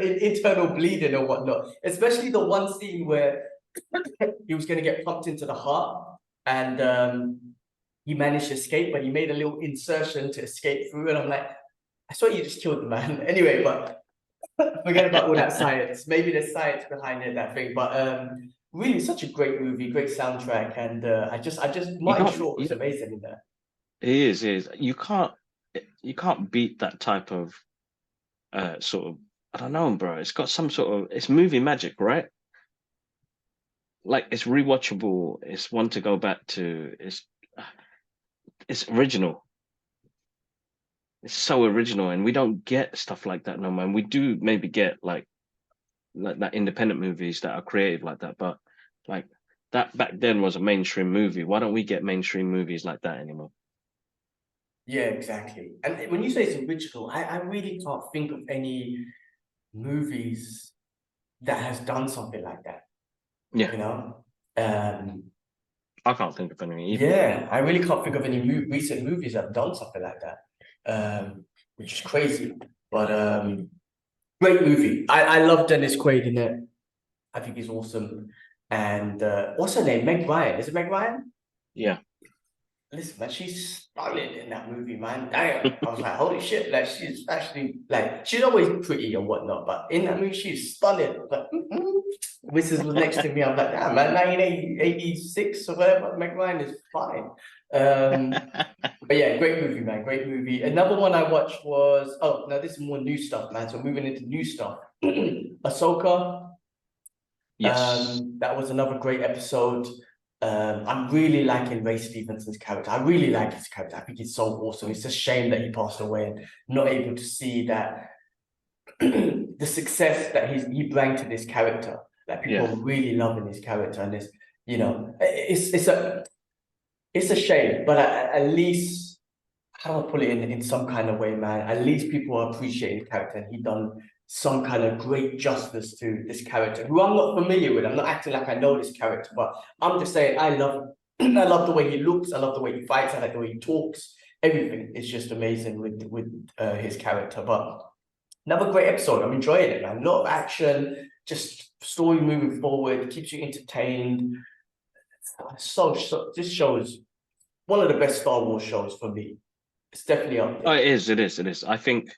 internal bleeding or whatnot. Especially the one scene where he was gonna get pumped into the heart and he managed to escape, but he made a little insertion to escape through. And I'm like, I swear you just killed the man. Anyway, but forget about all that science. Maybe there's science behind it, that thing. But really, such a great movie, great soundtrack, and I just Martin Short was amazing in that. He is. You can't beat that type of sort of, I don't know, bro. It's got some sort of, it's movie magic, right? Like it's rewatchable. It's one to go back to. It's original. It's so original, and we don't get stuff like that no more. And we do maybe get like that independent movies that are creative like that, but like that back then was a mainstream movie. Why don't we get mainstream movies like that anymore? Yeah, exactly. And when you say it's original, I really can't think of any movies that has done something like that. Yeah. I can't think of any either. Yeah, I really can't think of any recent movies that have done something like that, which is crazy. But great movie. I love Dennis Quaid in it. I think he's awesome. And what's her name? Meg Ryan. Is it Meg Ryan? Yeah. Listen, man, she's stunning in that movie, man. I was like, holy shit, like she's actually like she's always pretty and whatnot, but in that movie she's stunning. But Mrs. was next to me. I'm like, yeah, man, 1986 or whatever. Meg Ryan is fine. But yeah, great movie, man. Great movie. Another one I watched was this is more new stuff, man. So moving into new stuff. Ahsoka. Yes. That was another great episode. I'm really liking Ray Stevenson's character. I really like his character. I think he's so awesome. It's a shame that he passed away and not able to see that the success that he brought to this character. That people are really loving his character, and it's a shame. But at least how do I put it in some kind of way, man? At least people are appreciating the character, and he done some kind of great justice to this character, who I'm not familiar with. I'm not acting like I know this character, but I'm just saying I love I love the way he looks, I love the way he fights, I like the way he talks. Everything is just amazing with his character. But another great episode. I'm enjoying it, man. A lot of action, just story moving forward, keeps you entertained. So this show is one of the best Star Wars shows for me. It's definitely up Oh, there. it is. I think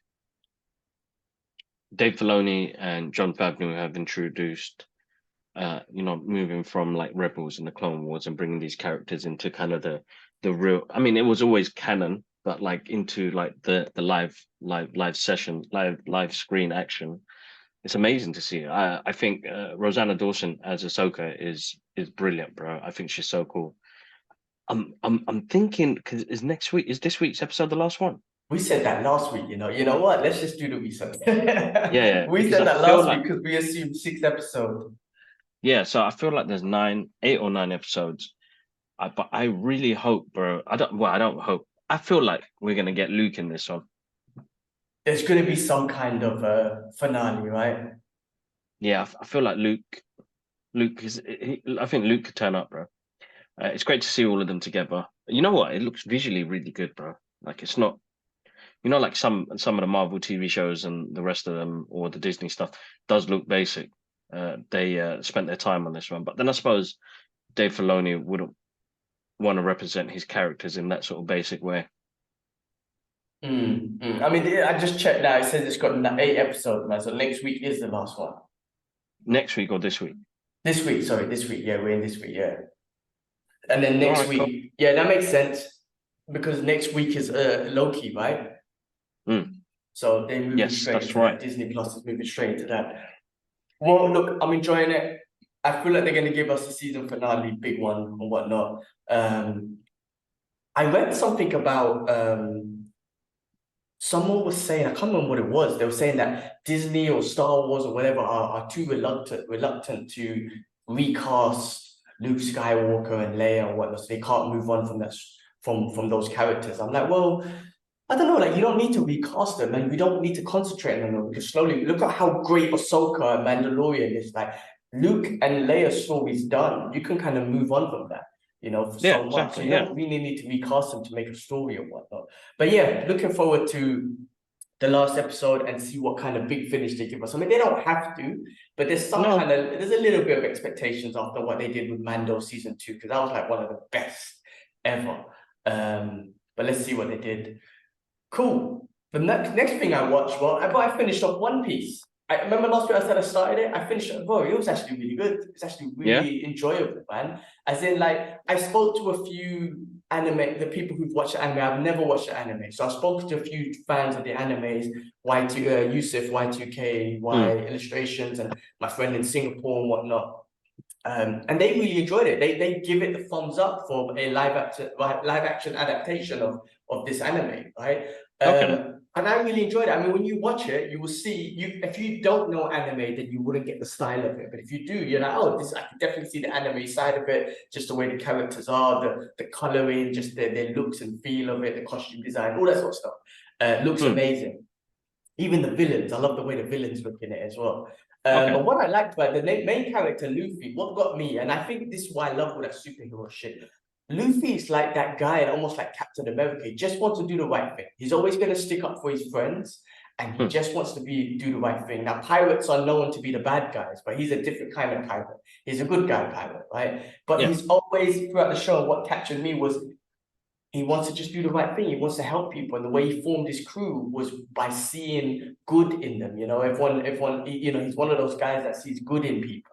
Dave Filoni and John Favreau have introduced, moving from like Rebels and the Clone Wars and bringing these characters into kind of the real. I mean, it was always canon, but like into like the live session, live screen action. It's amazing to see. I think Rosanna Dawson as Ahsoka is brilliant, bro. I think she's so cool. I'm thinking, because is this week's episode the last one? We said that last week, you know. You know what? Let's just do the research. Yeah, We because said I that feel last like week because we assumed 6 episodes. yeah, so I feel like there's 8 or 9 episodes. But I really hope, bro. I don't hope. I feel like we're gonna get Luke in this one. There's going to be some kind of finale, right? Yeah, I feel like Luke is. I think Luke could turn up, bro. It's great to see all of them together. You know what? It looks visually really good, bro. Like it's not, like some of the Marvel TV shows and the rest of them, or the Disney stuff, does look basic. They spent their time on this one, but then I suppose Dave Filoni wouldn't want to represent his characters in that sort of basic way. I mean, I just checked now. It says it's got 8 episodes, man. So next week is the last one. Next week or this week? This week, sorry, this week. Yeah, we're in this week. Yeah, and then All next right, cool. week. Yeah, that makes sense because next week is Loki, right? Mm. So they're moving Yes, straight that's into right. that. Disney Plus is moving straight into that. Well, look, I'm enjoying it. I feel like they're going to give us a season finale, big one and whatnot. I read something about someone was saying, I can't remember what it was. They were saying that Disney or Star Wars or whatever are too reluctant to recast Luke Skywalker and Leia and whatnot. So they can't move on from that from those characters. I'm like, well, I don't know, like you don't need to recast them and we don't need to concentrate on them because slowly look at how great Ahsoka and Mandalorian is. Like Luke and Leia's story's done. You can kind of move on from that, for Yeah, so much. So exactly. you Yeah. don't really need to recast them to make a story or whatnot. But yeah, looking forward to the last episode and see what kind of big finish they give us. I mean, they don't have to, but there's No. there's a little bit of expectations after what they did with Mando season 2, because that was like one of the best ever. But let's see what they did. Cool. The next thing I watched, I finished off One Piece. I remember last week I said I started it. I finished it. Bro, it was actually really good. It's actually Yeah. really enjoyable, man. As in, like, I spoke to a few the people who've watched the anime. I've never watched the anime, so I spoke to a few fans of the animes. Yusuf, Y2K, Illustrations, and my friend in Singapore and whatnot. And they really enjoyed it. They give it the thumbs up for a live action adaptation of this anime, right? Okay. And I really enjoyed it. I mean, when you watch it, you will see if you don't know anime, then you wouldn't get the style of it. But if you do, you're like, oh, I can definitely see the anime side of it, just the way the characters are, the coloring, just their looks and feel of it, the costume design, all that sort of stuff. Looks amazing. Even the villains, I love the way the villains look in it as well. But what I liked about the main character, Luffy, what got me, and I think this is why I love all that superhero shit. Luffy is like that guy, almost like Captain America. He just wants to do the right thing. He's always going to stick up for his friends, and he just wants to do the right thing. Now, pirates are known to be the bad guys, but he's a different kind of pirate. He's a good guy pirate, right? But Yeah. he's always, throughout the show, what captured me was he wants to just do the right thing. He wants to help people. And the way he formed his crew was by seeing good in them. Everyone, he's one of those guys that sees good in people.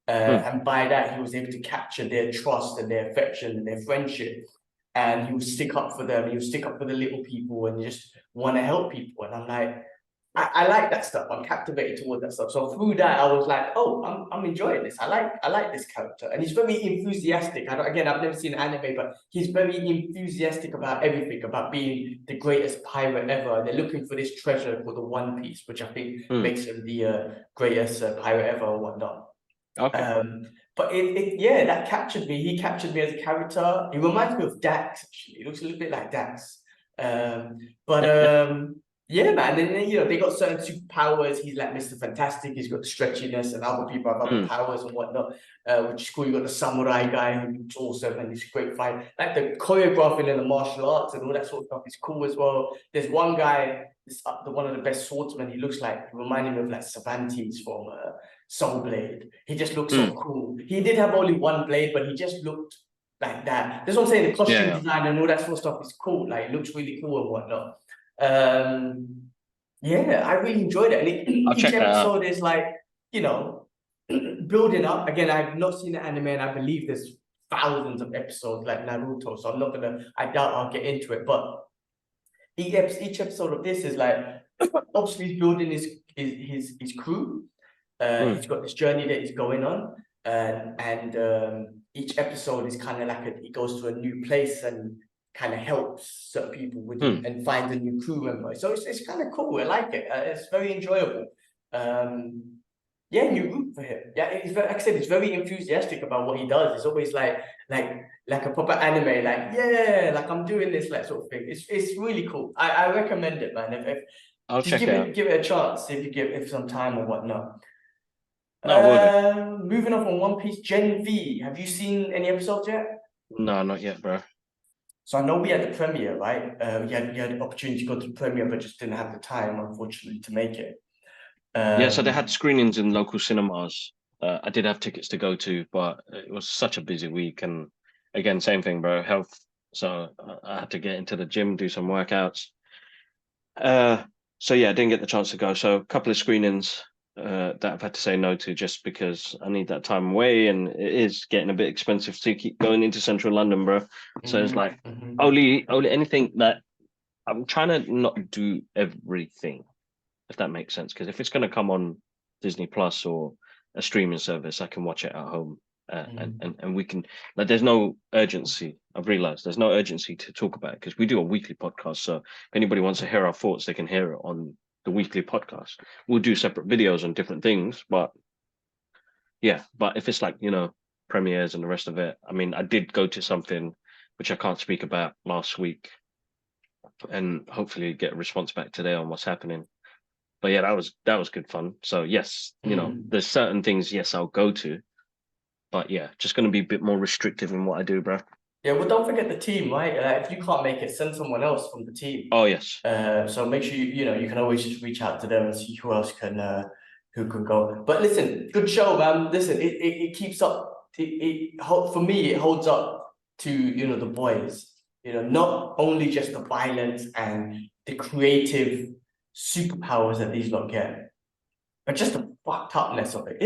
And by that, he was able to capture their trust and their affection and their friendship. And he would stick up for them. He would stick up for the little people and just want to help people. And I'm like, I like that stuff. I'm captivated towards that stuff. So through that, I was like, oh, I'm enjoying this. I like this character, and he's very enthusiastic. I've never seen an anime, but he's very enthusiastic about everything, about being the greatest pirate ever. They're looking for this treasure called the One Piece, which I think makes him the greatest pirate ever or whatnot. Okay. But that captured me. He captured me as a character. He reminds me of Dax, actually. He looks a little bit like Dax. But yeah, man. And then, you know, they got certain superpowers. He's like Mr. Fantastic. He's got the stretchiness, and other people have other powers and whatnot, which is cool. You got the samurai guy who's awesome, and he's a great fight. Like the choreographing and the martial arts and all that sort of stuff is cool as well. There's one guy, one of the best swordsmen. He looks like, reminding me of like Cervantes from Soul Blade. He just looks so cool. He did have only one blade, but he just looked like that. That's what I'm saying. The costume design and all that sort of stuff is cool. Like, it looks really cool and whatnot. Yeah, I really enjoyed it. And each episode is like, you know, building up. Again, I've not seen the anime, and I believe there's thousands of episodes like Naruto, so I doubt I'll get into it. But each episode of this is like, obviously he's building his crew. He's got this journey that he's going on, and each episode is kind of like he goes to a new place and kind of helps certain people with and finds a new crew member. So it's kind of cool. I like it. It's very enjoyable. Yeah, you root for him. Yeah, he's very, like I said, he's very enthusiastic about what he does. It's always like a proper anime, like, yeah, like I'm doing this, like, sort of thing. It's really cool. I recommend it, man. If I'll just check it out. give it a chance if you give some time or whatnot. No, will do. Moving on from One Piece, Gen V. Have you seen any episodes yet? No, not yet, bro. So I know we had the premiere, right? You had the opportunity to go to the premiere, but just didn't have the time, unfortunately, to make it. Yeah, so they had screenings in local cinemas. I did have tickets to go to, but it was such a busy week. And again, same thing, bro, health. So I had to get into the gym, do some workouts. So yeah, I didn't get the chance to go. So a couple of screenings that I've had to say no to just because I need that time away, and it is getting a bit expensive to keep going into central London, bro. So it's like only anything that I'm trying to not do everything, if that makes sense. Because if it's going to come on Disney Plus or a streaming service, I can watch it at home, and we can. Like, there's no urgency. I've realized there's no urgency to talk about it because we do a weekly podcast. So if anybody wants to hear our thoughts, they can hear it on the weekly podcast. We'll do separate videos on different things, but yeah. But if it's like, you know, premieres and the rest of it, I mean, I did go to something which I can't speak about last week, and hopefully get a response back today on what's happening. But yeah, that was good fun. So yes, you know, there's certain things, yes, I'll go to, but yeah, just going to be a bit more restrictive in what I do, bro. Yeah, well, don't forget the team, right? If you can't make it, send someone else from the team. Oh yes. So make sure you can always just reach out to them and see who else who can go. But listen, good show, man. Listen, it keeps up. For me, it holds up to, you know, the boys. You know, not only just the violence and the creative superpowers that these lot get, but just the fucked upness of it.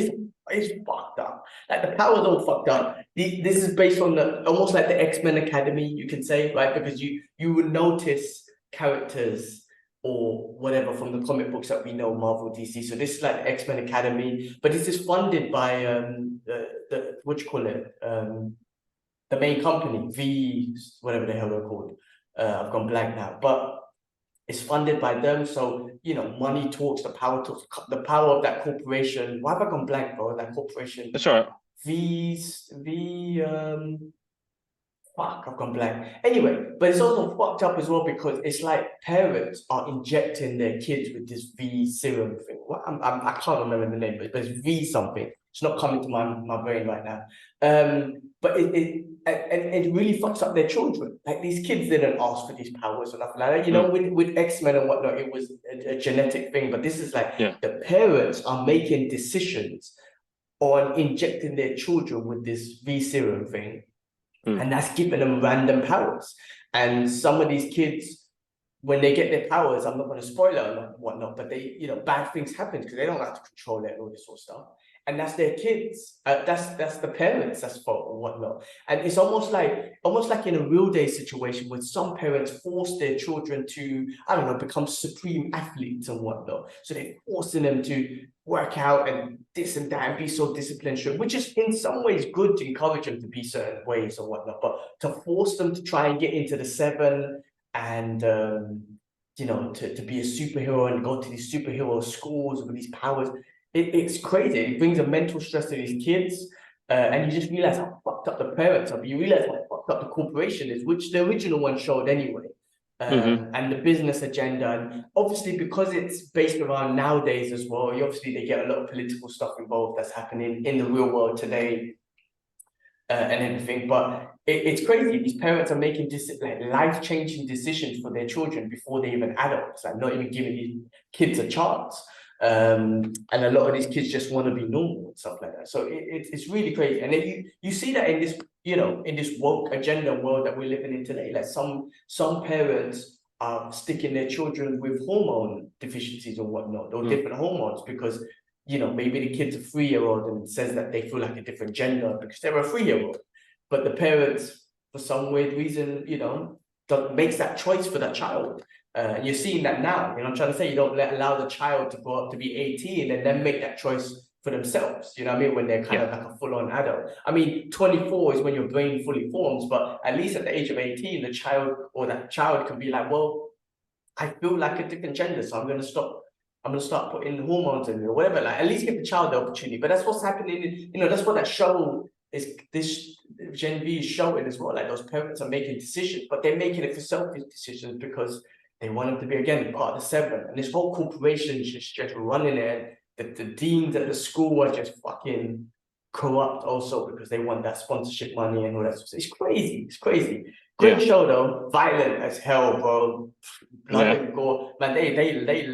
It's fucked up. Like, the power's all fucked up. This is based on almost like the X-Men Academy, you can say, right? Because you would notice characters or whatever from the comic books that we know, Marvel, DC. So this is like the X-Men Academy, but this is funded by the what you call it, the main company, V, whatever the hell they're called. I've gone blank now, but it's funded by them. So, you know, money talks, the power talks, the power of that corporation. Why have I gone blank, bro? That corporation. That's all right. Fuck, I've gone blank. Anyway, but it's also fucked up as well because it's like parents are injecting their kids with this V serum thing. What I can't remember the name, but it's V something. It's not coming to my brain right now. But it really fucks up their children. Like, these kids didn't ask for these powers or nothing like that. You know, with X-Men and whatnot, it was a genetic thing. But this is like, the parents are making decisions on injecting their children with this V serum thing. And that's giving them random powers. And some of these kids, when they get their powers, I'm not going to spoil it or whatnot, but they, you know, bad things happen because they don't have to control it and all this sort of stuff. And that's their kids. That's the parents' that's fault or whatnot. And it's almost like in a real day situation where some parents force their children to, I don't know, become supreme athletes and whatnot. So they're forcing them to work out and this and that and be so disciplined, which is in some ways good to encourage them to be certain ways or whatnot. But to force them to try and get into the seven and you know, to be a superhero and go to these superhero schools with these powers, it's crazy. It brings a mental stress to these kids, and you just realize how fucked up the parents are. But you realize how fucked up the corporation is, which the original one showed anyway. and the business agenda. And obviously, because it's based around nowadays as well, obviously they get a lot of political stuff involved that's happening in the real world today, and everything. But it's crazy. These parents are making like life-changing decisions for their children before they even adults, like not even giving these kids a chance. And a lot of these kids just want to be normal and stuff like that. So it's really crazy. And then you see that in this, in this woke agenda world that we're living in today. Like some parents are sticking their children with hormone deficiencies or whatnot, or different hormones, because maybe the kid's a 3-year-old and says that they feel like a different gender because they're a 3-year-old, but the parents, for some weird reason, makes that choice for that child. You're seeing that now. I'm trying to say, you don't allow the child to grow up to be 18 and then make that choice for themselves. You know what I mean? When they're kind of like a full-on adult. I mean, 24 is when your brain fully forms, but at least at the age of 18, the child or that child can be like, well, I feel like a different gender, so I'm going to start putting hormones in me or whatever. Like, at least give the child the opportunity. But that's what's happening. That's what that show is. This Gen V is showing as well. Like, those parents are making decisions, but they're making it for selfish decisions because they want them to be, again, part of the 7. And this whole corporation is just running it. The deans at the school are just fucking corrupt also because they want that sponsorship money and all that. It's crazy. It's crazy. Great show though. Violent as hell, bro. Blood and gore. Man, they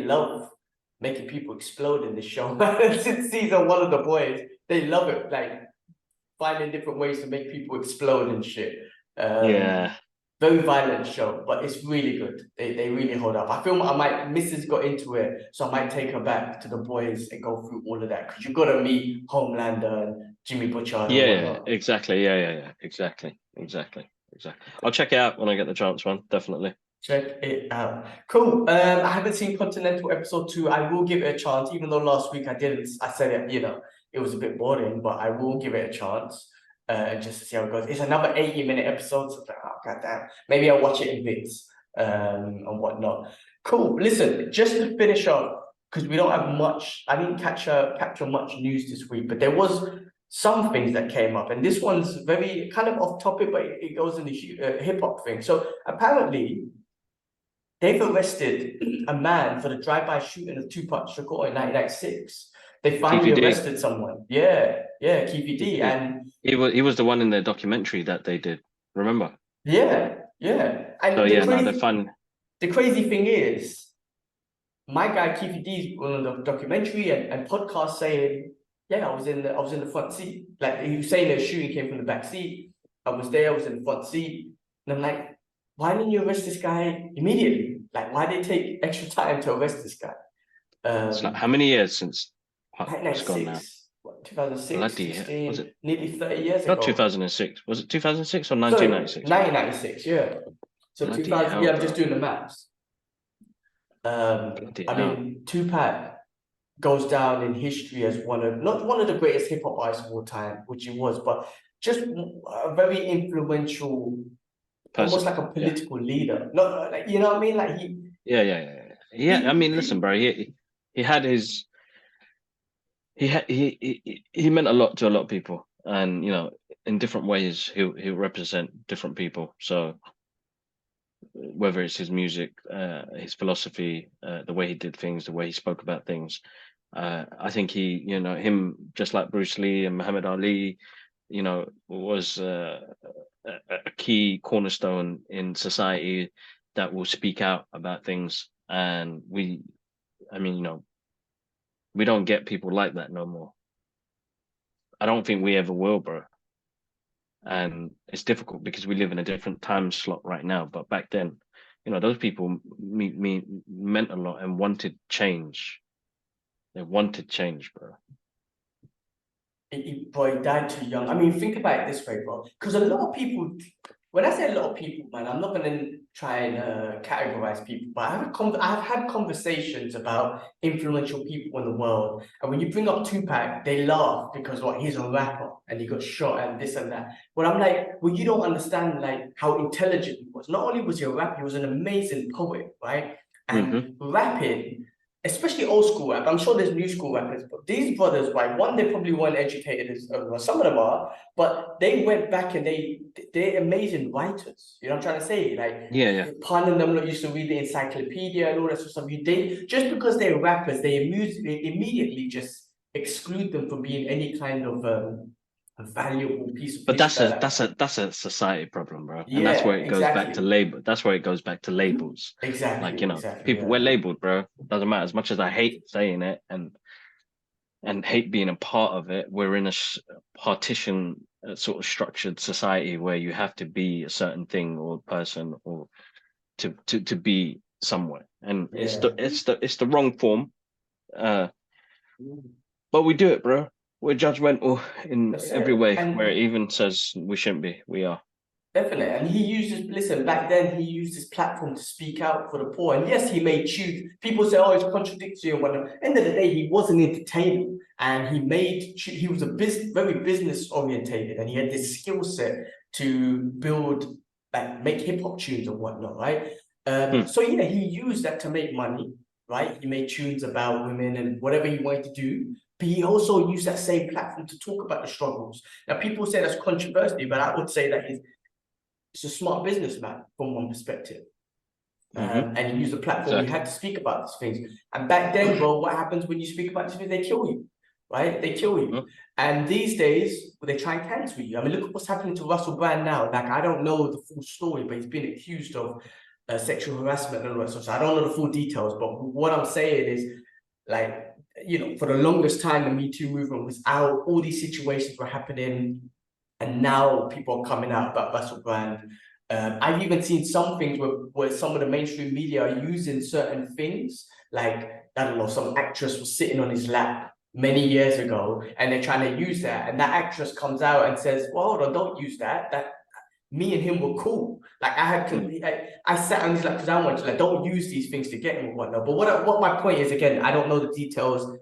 love making people explode in this show. Since season 1 of The Boys, they love it. Like, finding different ways to make people explode and shit. Very violent show, but it's really good. They really hold up. I feel Mrs. got into it, so I might take her back to The Boys and go through all of that, because you've got to meet Homelander and Jimmy Butcher. Exactly. Exactly. I'll check it out when I get the chance, man. Definitely. Check it out. Cool. I haven't seen Continental episode 2. I will give it a chance, even though last week I didn't. I said it, it was a bit boring, but I will give it a chance. Just to see how it goes. It's another 80-minute episode, so oh, goddamn. Maybe I'll watch it in bits and whatnot. Cool. Listen, just to finish up, because we don't have much. I didn't capture much news this week, but there was some things that came up, and this one's very kind of off topic, but it goes in the hip hop thing. So apparently, they've arrested a man for the drive-by shooting of Tupac Shakur in 1996. They finally arrested someone. Keefy D. And he was the one in the documentary that they did. Remember? Yeah. And so they're fun. The crazy thing is, my guy Keefy D on the documentary and podcast saying, I was in the front seat. Like, he was saying the shooting came from the back seat. I was there. I was in the front seat. And I'm like, why didn't you arrest this guy immediately? Like, why did it take extra time to arrest this guy? It's like, how many years since? It's gone now. What, 2006, 16, was it nearly 30 years ago? Not 2006. Was it 2006 or 1996? 1996, yeah. So 2000, I'm just doing the maths. I mean, Tupac goes down in history as not one of the greatest hip hop artists of all time, which he was, but just a very influential person. Almost like a political leader. Not like, you know what I mean? Like he. Yeah. I mean, listen, bro. He had his. He meant a lot to a lot of people, and in different ways he'll represent different people. So whether it's his music, his philosophy, the way he did things, the way he spoke about things, I think him, just like Bruce Lee and Muhammad Ali, was a key cornerstone in society that will speak out about things. And we don't get people like that no more. I don't think we ever will, bro. And it's difficult because we live in a different time slot right now. But back then, those people meant a lot and wanted change. They wanted change, bro. He died too young. I mean, think about it this way, bro. Because a lot of people, when I say a lot of people, man, I'm not going to try and categorize people, but I've had conversations about influential people in the world. And when you bring up Tupac, they laugh because he's a rapper and he got shot and this and that. But I'm like, well, you don't understand like how intelligent he was. Not only was he a rapper, he was an amazing poet, right? And rapping especially old school rap. I'm sure there's new school rappers, but these brothers, right? One, they probably weren't educated as some of them are, but they went back and they're amazing writers. You know what I'm trying to say? Like, Yeah, yeah. part of them used to read the encyclopedia and all that sort of stuff. They just because they're rappers, they immediately just exclude them from being any kind of a valuable piece of But history. that's a society problem, bro. And that's where Yeah, it goes back to exactly. label. That's where it goes back to labels. Like, Exactly, you know, exactly. people, Yeah. we're labeled, bro. Doesn't matter. As much as I hate saying it and hate being a part of it, we're in a partition sort of structured society where you have to be a certain thing or person or to be somewhere. And Yeah. it's the wrong form. Uh but we do it, bro. We're judgmental in That's every it. way, where it And even says we shouldn't be. We are. definitely. And he uses, listen, back then he used his platform to speak out for the poor. And yes, he made choose. People say, oh, it's contradictory and whatnot. End of the day, he was an entertainer and he was very business orientated and he had this skill set to build, like make hip hop tunes and whatnot, right? Hmm. So yeah, he used that to make money, right? He made tunes about women and whatever he wanted to do. But he also used that same platform to talk about the struggles. Now, people say that's controversial, but I would say that he's a smart businessman from one perspective. And he used the platform he Exactly. had to speak about these things. And back then, bro, what happens when you speak about these things? They kill you, right? They kill you. Mhm. And these days, they try and cancel you. I mean, look at what's happening to Russell Brand now. Like, I don't know the full story, but he's been accused of sexual harassment and all that stuff. So I don't know the full details, but what I'm saying is, like, you know, for the longest time, the Me Too movement was out. All these situations were happening, and now people are coming out about Russell Brand. I've even seen some things where some of the mainstream media are using certain things, like, I don't know, some actress was sitting on his lap many years ago, and they're trying to use that, and that actress comes out and says, "Well, hold on, don't use that. That me and him were cool. Like I sat on his lap because I wanted to, like, don't use these things to get him or whatnot." But what my point is, again, I don't know the details.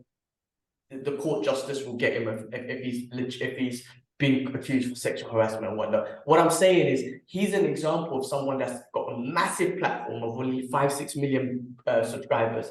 The court justice will get him if he's being accused for sexual harassment and whatnot. What I'm saying is he's an example of someone that's got a massive platform of only 5-6 million subscribers,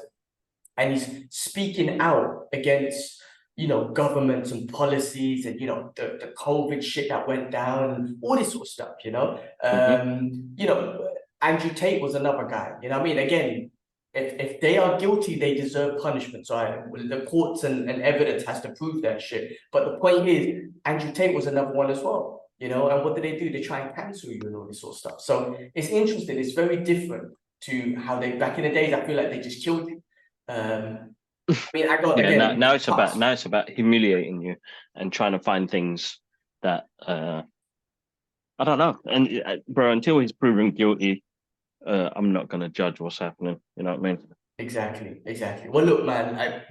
and he's speaking out against, you know, governments and policies and, you know, the COVID shit that went down and all this sort of stuff, you know. Mhm. You know, Andrew Tate was another guy, you know what I mean? Again, if they are guilty, they deserve punishment. So the courts and evidence has to prove that shit. But the point is, Andrew Tate was another one as well, you know. And what do? They try and cancel you and all this sort of stuff. So it's interesting. It's very different to how they back in the days. I feel like they just killed you. I mean, I got, Yeah. Now, again, past. now it's about humiliating you and trying to find things that I don't know. And bro, until he's proven guilty, I'm not gonna judge what's happening. You know what I mean? Exactly, exactly. Well, look, man.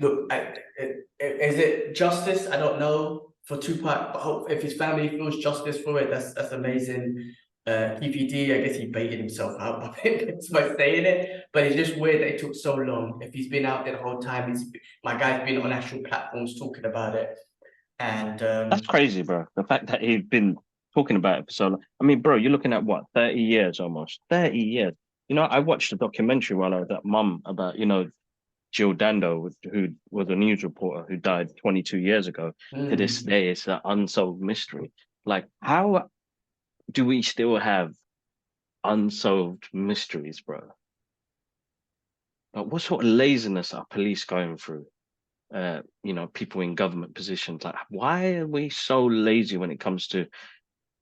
Is it justice? I don't know for Tupac, but hope if his family feels justice for it, that's amazing. PPD, I guess he baited himself out by saying it, but it's just weird that it took so long. If he's been out there the whole time, my guy's been on actual platforms talking about it, and That's crazy, bro. The fact that he's been talking about it for so long. I mean, bro, you're looking at what, 30 years almost. 30 years. You know, I watched a documentary while I was at mum about, you know, Jill Dando, who was a news reporter who died 22 years ago. To this day, it's an unsolved mystery. Like, how do we still have unsolved mysteries, bro? Like, what sort of laziness are police going through? You know, people in government positions. Like, why are we so lazy when it comes to,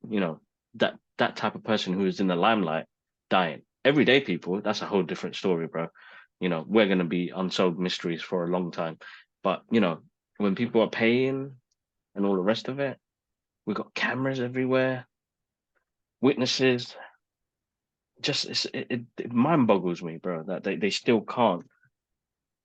you know, that type of person who is in the limelight dying? Everyday people, that's a whole different story, bro. You know, we're gonna be unsolved mysteries for a long time. But you know, when people are paying and all the rest of it, we've got cameras everywhere, witnesses. Just it mind boggles me, bro, that they still can't.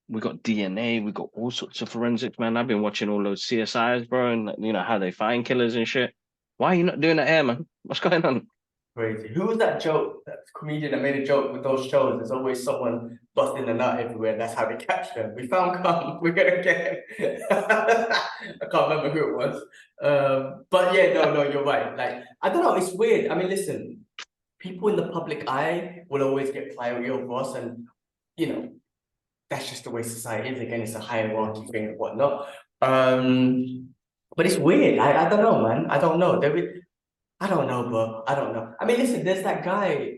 We got DNA, we got all sorts of forensics, man. I've been watching all those CSIs, bro, and you know how they find killers and shit. Why are you not doing that here, man? What's going on? Crazy. Who was that joke? That comedian that made a joke with those shows. There's always someone busting a nut everywhere. That's how they catch them. We found Khan. We're gonna get him. I can't remember who it was. But yeah, no, you're right. Like, I don't know. It's weird. I mean, listen, people in the public eye will always get priority over us, and you know that's just the way society is. Again, it's a hierarchy thing and whatnot. But it's weird. I don't know, man. I don't know. I don't know, bro. I don't know. I mean, listen, there's that guy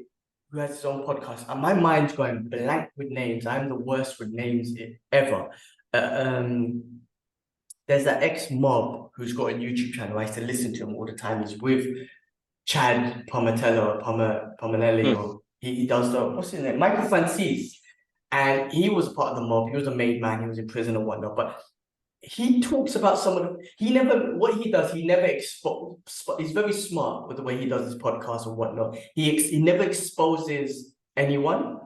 who has his own podcast, and my mind's going blank with names. I'm the worst with names ever. Um, there's that ex-mob who's got a YouTube channel. I used to listen to him all the time. He's with Chad Pominelli, Hmm. or he does what's his name? Michael Francis. And he was part of the mob. He was a made man. He was in prison and whatnot. But he talks about some of the, what he does, he never expose, he's very smart with the way he does his podcast and whatnot. He never exposes anyone.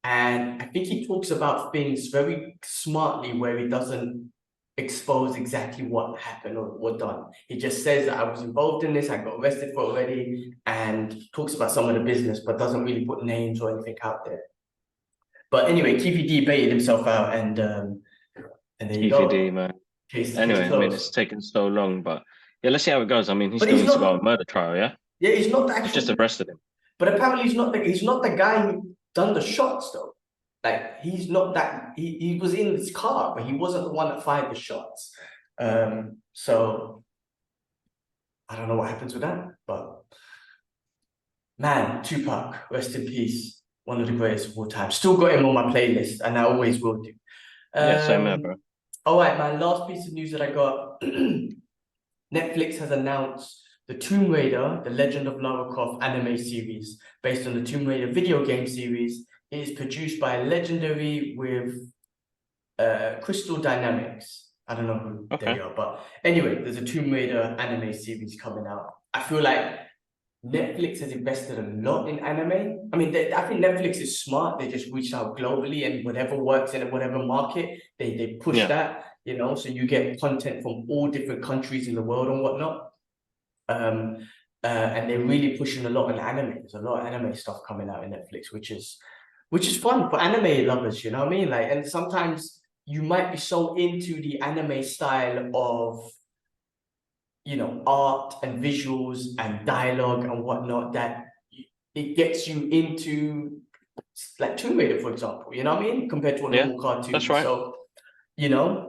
And I think he talks about things very smartly where he doesn't expose exactly what happened or what done. He just says that I was involved in this, I got arrested for it already, and talks about some of the business, but doesn't really put names or anything out there. But anyway, TVD baited himself out, and there you TVD, go. man. Case Anyway, I mean, closed. it's taken so long, but yeah, let's see how it goes. I mean, he But still he's needs to go on not. a murder trial, yeah? Yeah, he's not the They just actual. arrested him. But apparently, he's not the guy who done the shots though. Like he's not that. He was in his car, but he wasn't the one that fired the shots. So I don't know what happens with that, but man, Tupac, rest in peace. One of the greatest of all time. Still got him on my playlist, and I always will do. Yeah, same here, bro. All right, man. Last piece of news that I got. Netflix has announced the Tomb Raider, The Legend of Lara Croft anime series based on the Tomb Raider video game series. It is produced by Legendary with Crystal Dynamics. I don't know who they are, but anyway, there's a Tomb Raider anime series coming out. I feel like Netflix has invested a lot in anime. I mean, I think Netflix is smart. They just reach out globally, and whatever works in whatever market, they push that, you know, so you get content from all different countries in the world and whatnot. And they're really pushing a lot in anime. There's a lot of anime stuff coming out in Netflix, which is fun for anime lovers, you know what I mean? Like, and sometimes you might be so into the anime style of, you know, art and visuals and dialogue and whatnot that it gets you into like Tomb Raider, for example, you know what I mean? Compared to a normal cartoon. That's right. So, you know,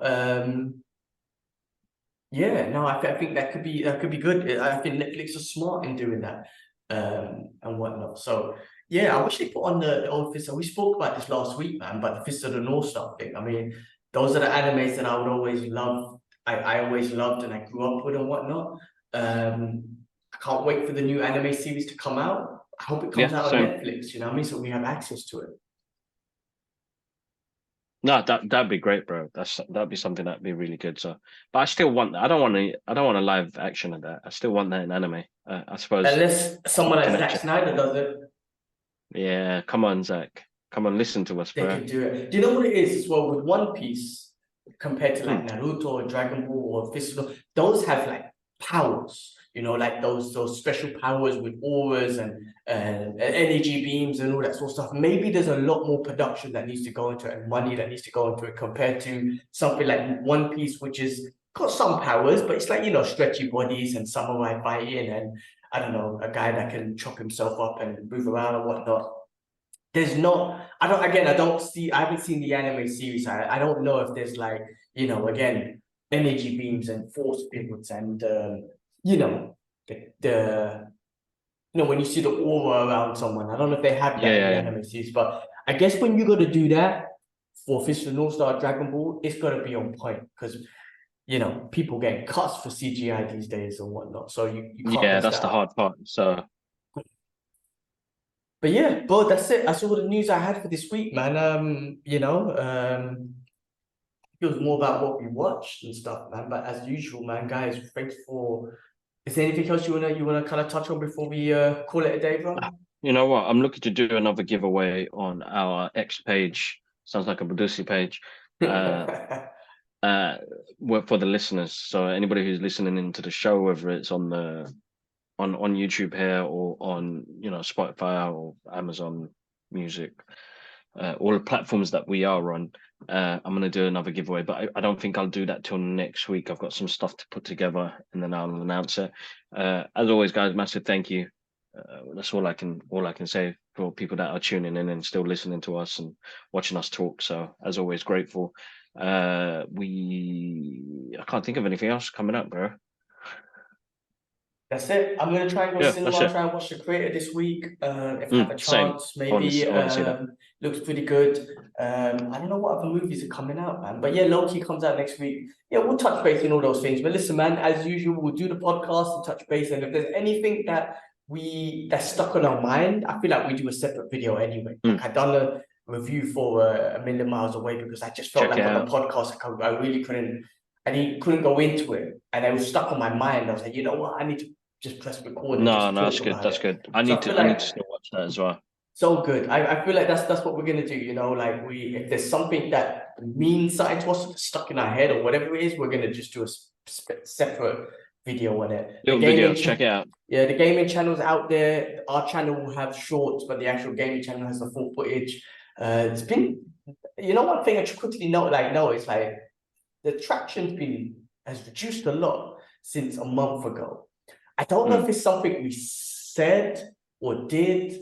yeah, no, I think that could be good. I think Netflix is smart in doing that, and whatnot. So yeah, I wish they put on the old Fist. We spoke about this last week, man, but the Fist of the North Star thing. I mean, those are the animes that I would always love. I always loved and I grew up with and whatnot. I can't wait for the new anime series to come out. I hope it comes out on Netflix. You know what I mean? So we have access to it. No, that'd be great, bro. That'd be something that'd be really good. So, but I still want. I don't want a live action of that. I still want that in anime. I suppose unless someone like Zack Snyder does it. Yeah, come on, Zach. Come on, listen to us, bro. They can do it. Do you know what it is as well with One Piece compared to like Naruto or Dragon Ball or Fist of the, those have like powers, you know, like those special powers with auras and energy beams and all that sort of stuff. Maybe there's a lot more production that needs to go into it and money that needs to go into it compared to something like One Piece, which is got some powers, but it's like, you know, stretchy bodies and samurai fighting and I don't know, a guy that can chop himself up and move around and whatnot. There's not, I haven't seen the anime series. I don't know if there's like, you know, again, energy beams and force fields and, you know, when you see the aura around someone, I don't know if they have that in the anime series, but I guess when you got to do that for Fist of the North Star Dragon Ball, it's got to be on point because, you know, people get cuts for CGI these days and whatnot. So you can't. Yeah, that's the hard part. So. But yeah, bro, that's it. That's all the news I had for this week, man. You know, it was more about what we watched and stuff, man. But as usual, man, guys, thanks for. Is there anything else you wanna kind of touch on before we call it a day, bro? You know what? I'm looking to do another giveaway on our X page. Sounds like a Badusi page. For the listeners. So anybody who's listening into the show, whether it's on YouTube here or on, you know, Spotify or Amazon Music, all the platforms that we are on, I'm going to do another giveaway, but I don't think I'll do that till next week. I've got some stuff to put together and then I'll announce it. As always, guys, massive thank you That's all I can say for people that are tuning in and still listening to us and watching us talk. So as always, grateful. I can't think of anything else coming up, bro. That's it. I'm gonna try and go Yeah, that's cinema, it. try and watch The Creator this week. If I have a Same. chance, I want maybe. to see that. Looks pretty good. I don't know what other movies are coming out, man. But yeah, Loki comes out next week. Yeah, we'll touch base on all those things. But listen, man, as usual, we'll do the podcast and touch base. And if there's anything that's stuck on our mind, I feel like we do a separate video anyway. Like I done a review for A Million Miles Away because I just felt Check like it on the podcast I really couldn't. I couldn't go into it, and it was stuck on my mind. I was like, you know what, I need to just press record and No, just no, that's talk good. about That's it. good. I So need I feel to like still watch that as well. so good. I feel like that's what we're gonna do. You know, like if there's something that means something to us stuck in our head or whatever it is, we're gonna just do a separate video on it. Little video, check it out. Yeah, the gaming channel's out there. Our channel will have shorts, but the actual gaming channel has the full footage. It's been, you know, one thing I quickly notice like the traction's has reduced a lot since a month ago. I don't know if it's something we said or did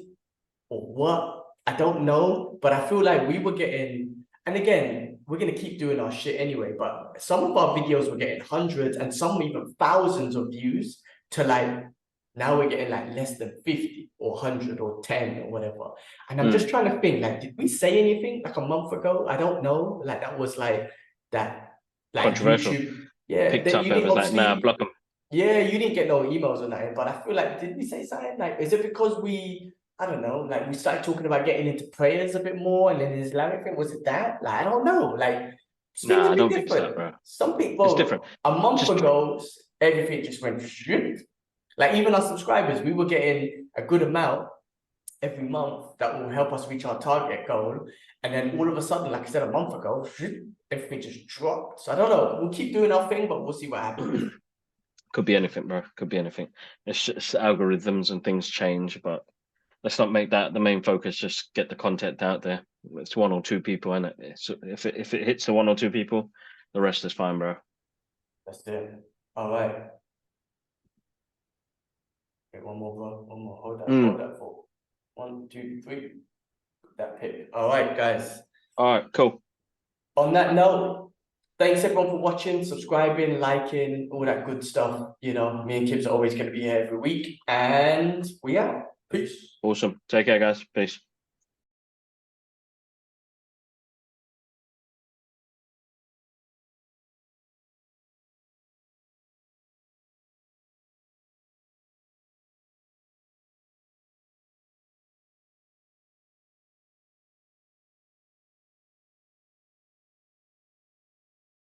or what. I don't know, but I feel like we were getting, and again, we're gonna keep doing our shit anyway, but some of our videos were getting hundreds and some even thousands of views to like now we're getting like less than 50 or 100 or 10 or whatever. And I'm just trying to think, like, did we say anything like a month ago? I don't know. Like that was like that, like Controversial. YouTube. Yeah, Picked up. It was like, nah, block them. yeah, you didn't get no emails or nothing, but I feel like, did we say something? Like, is it because I don't know, like we started talking about getting into prayers a bit more and then the Islamic thing, was it that? Like, I don't know, like, things Nah, a I bit don't think so, different. bro. Some It's people, different. a month Just ago, everything just went shit. Like, even our subscribers, we were getting a good amount every month that will help us reach our target goal. And then all of a sudden, like I said, a month ago, everything just dropped. So I don't know, we'll keep doing our thing, but we'll see what happens. could be anything, bro. Could be anything. It's just algorithms and things change, but let's not make that the main focus. Just get the content out there. It's one or two people, and if it hits the one or two people, the rest is fine, bro. That's it. All right. Okay, one more, bro. One more. Hold that for 1, 2, 3. That pick. All right, guys. All right, cool. On that note, thanks everyone for watching, subscribing, liking, all that good stuff. You know, me and Kibs are always going to be here every week, and we out. Peace. Awesome. Take care, guys. Peace.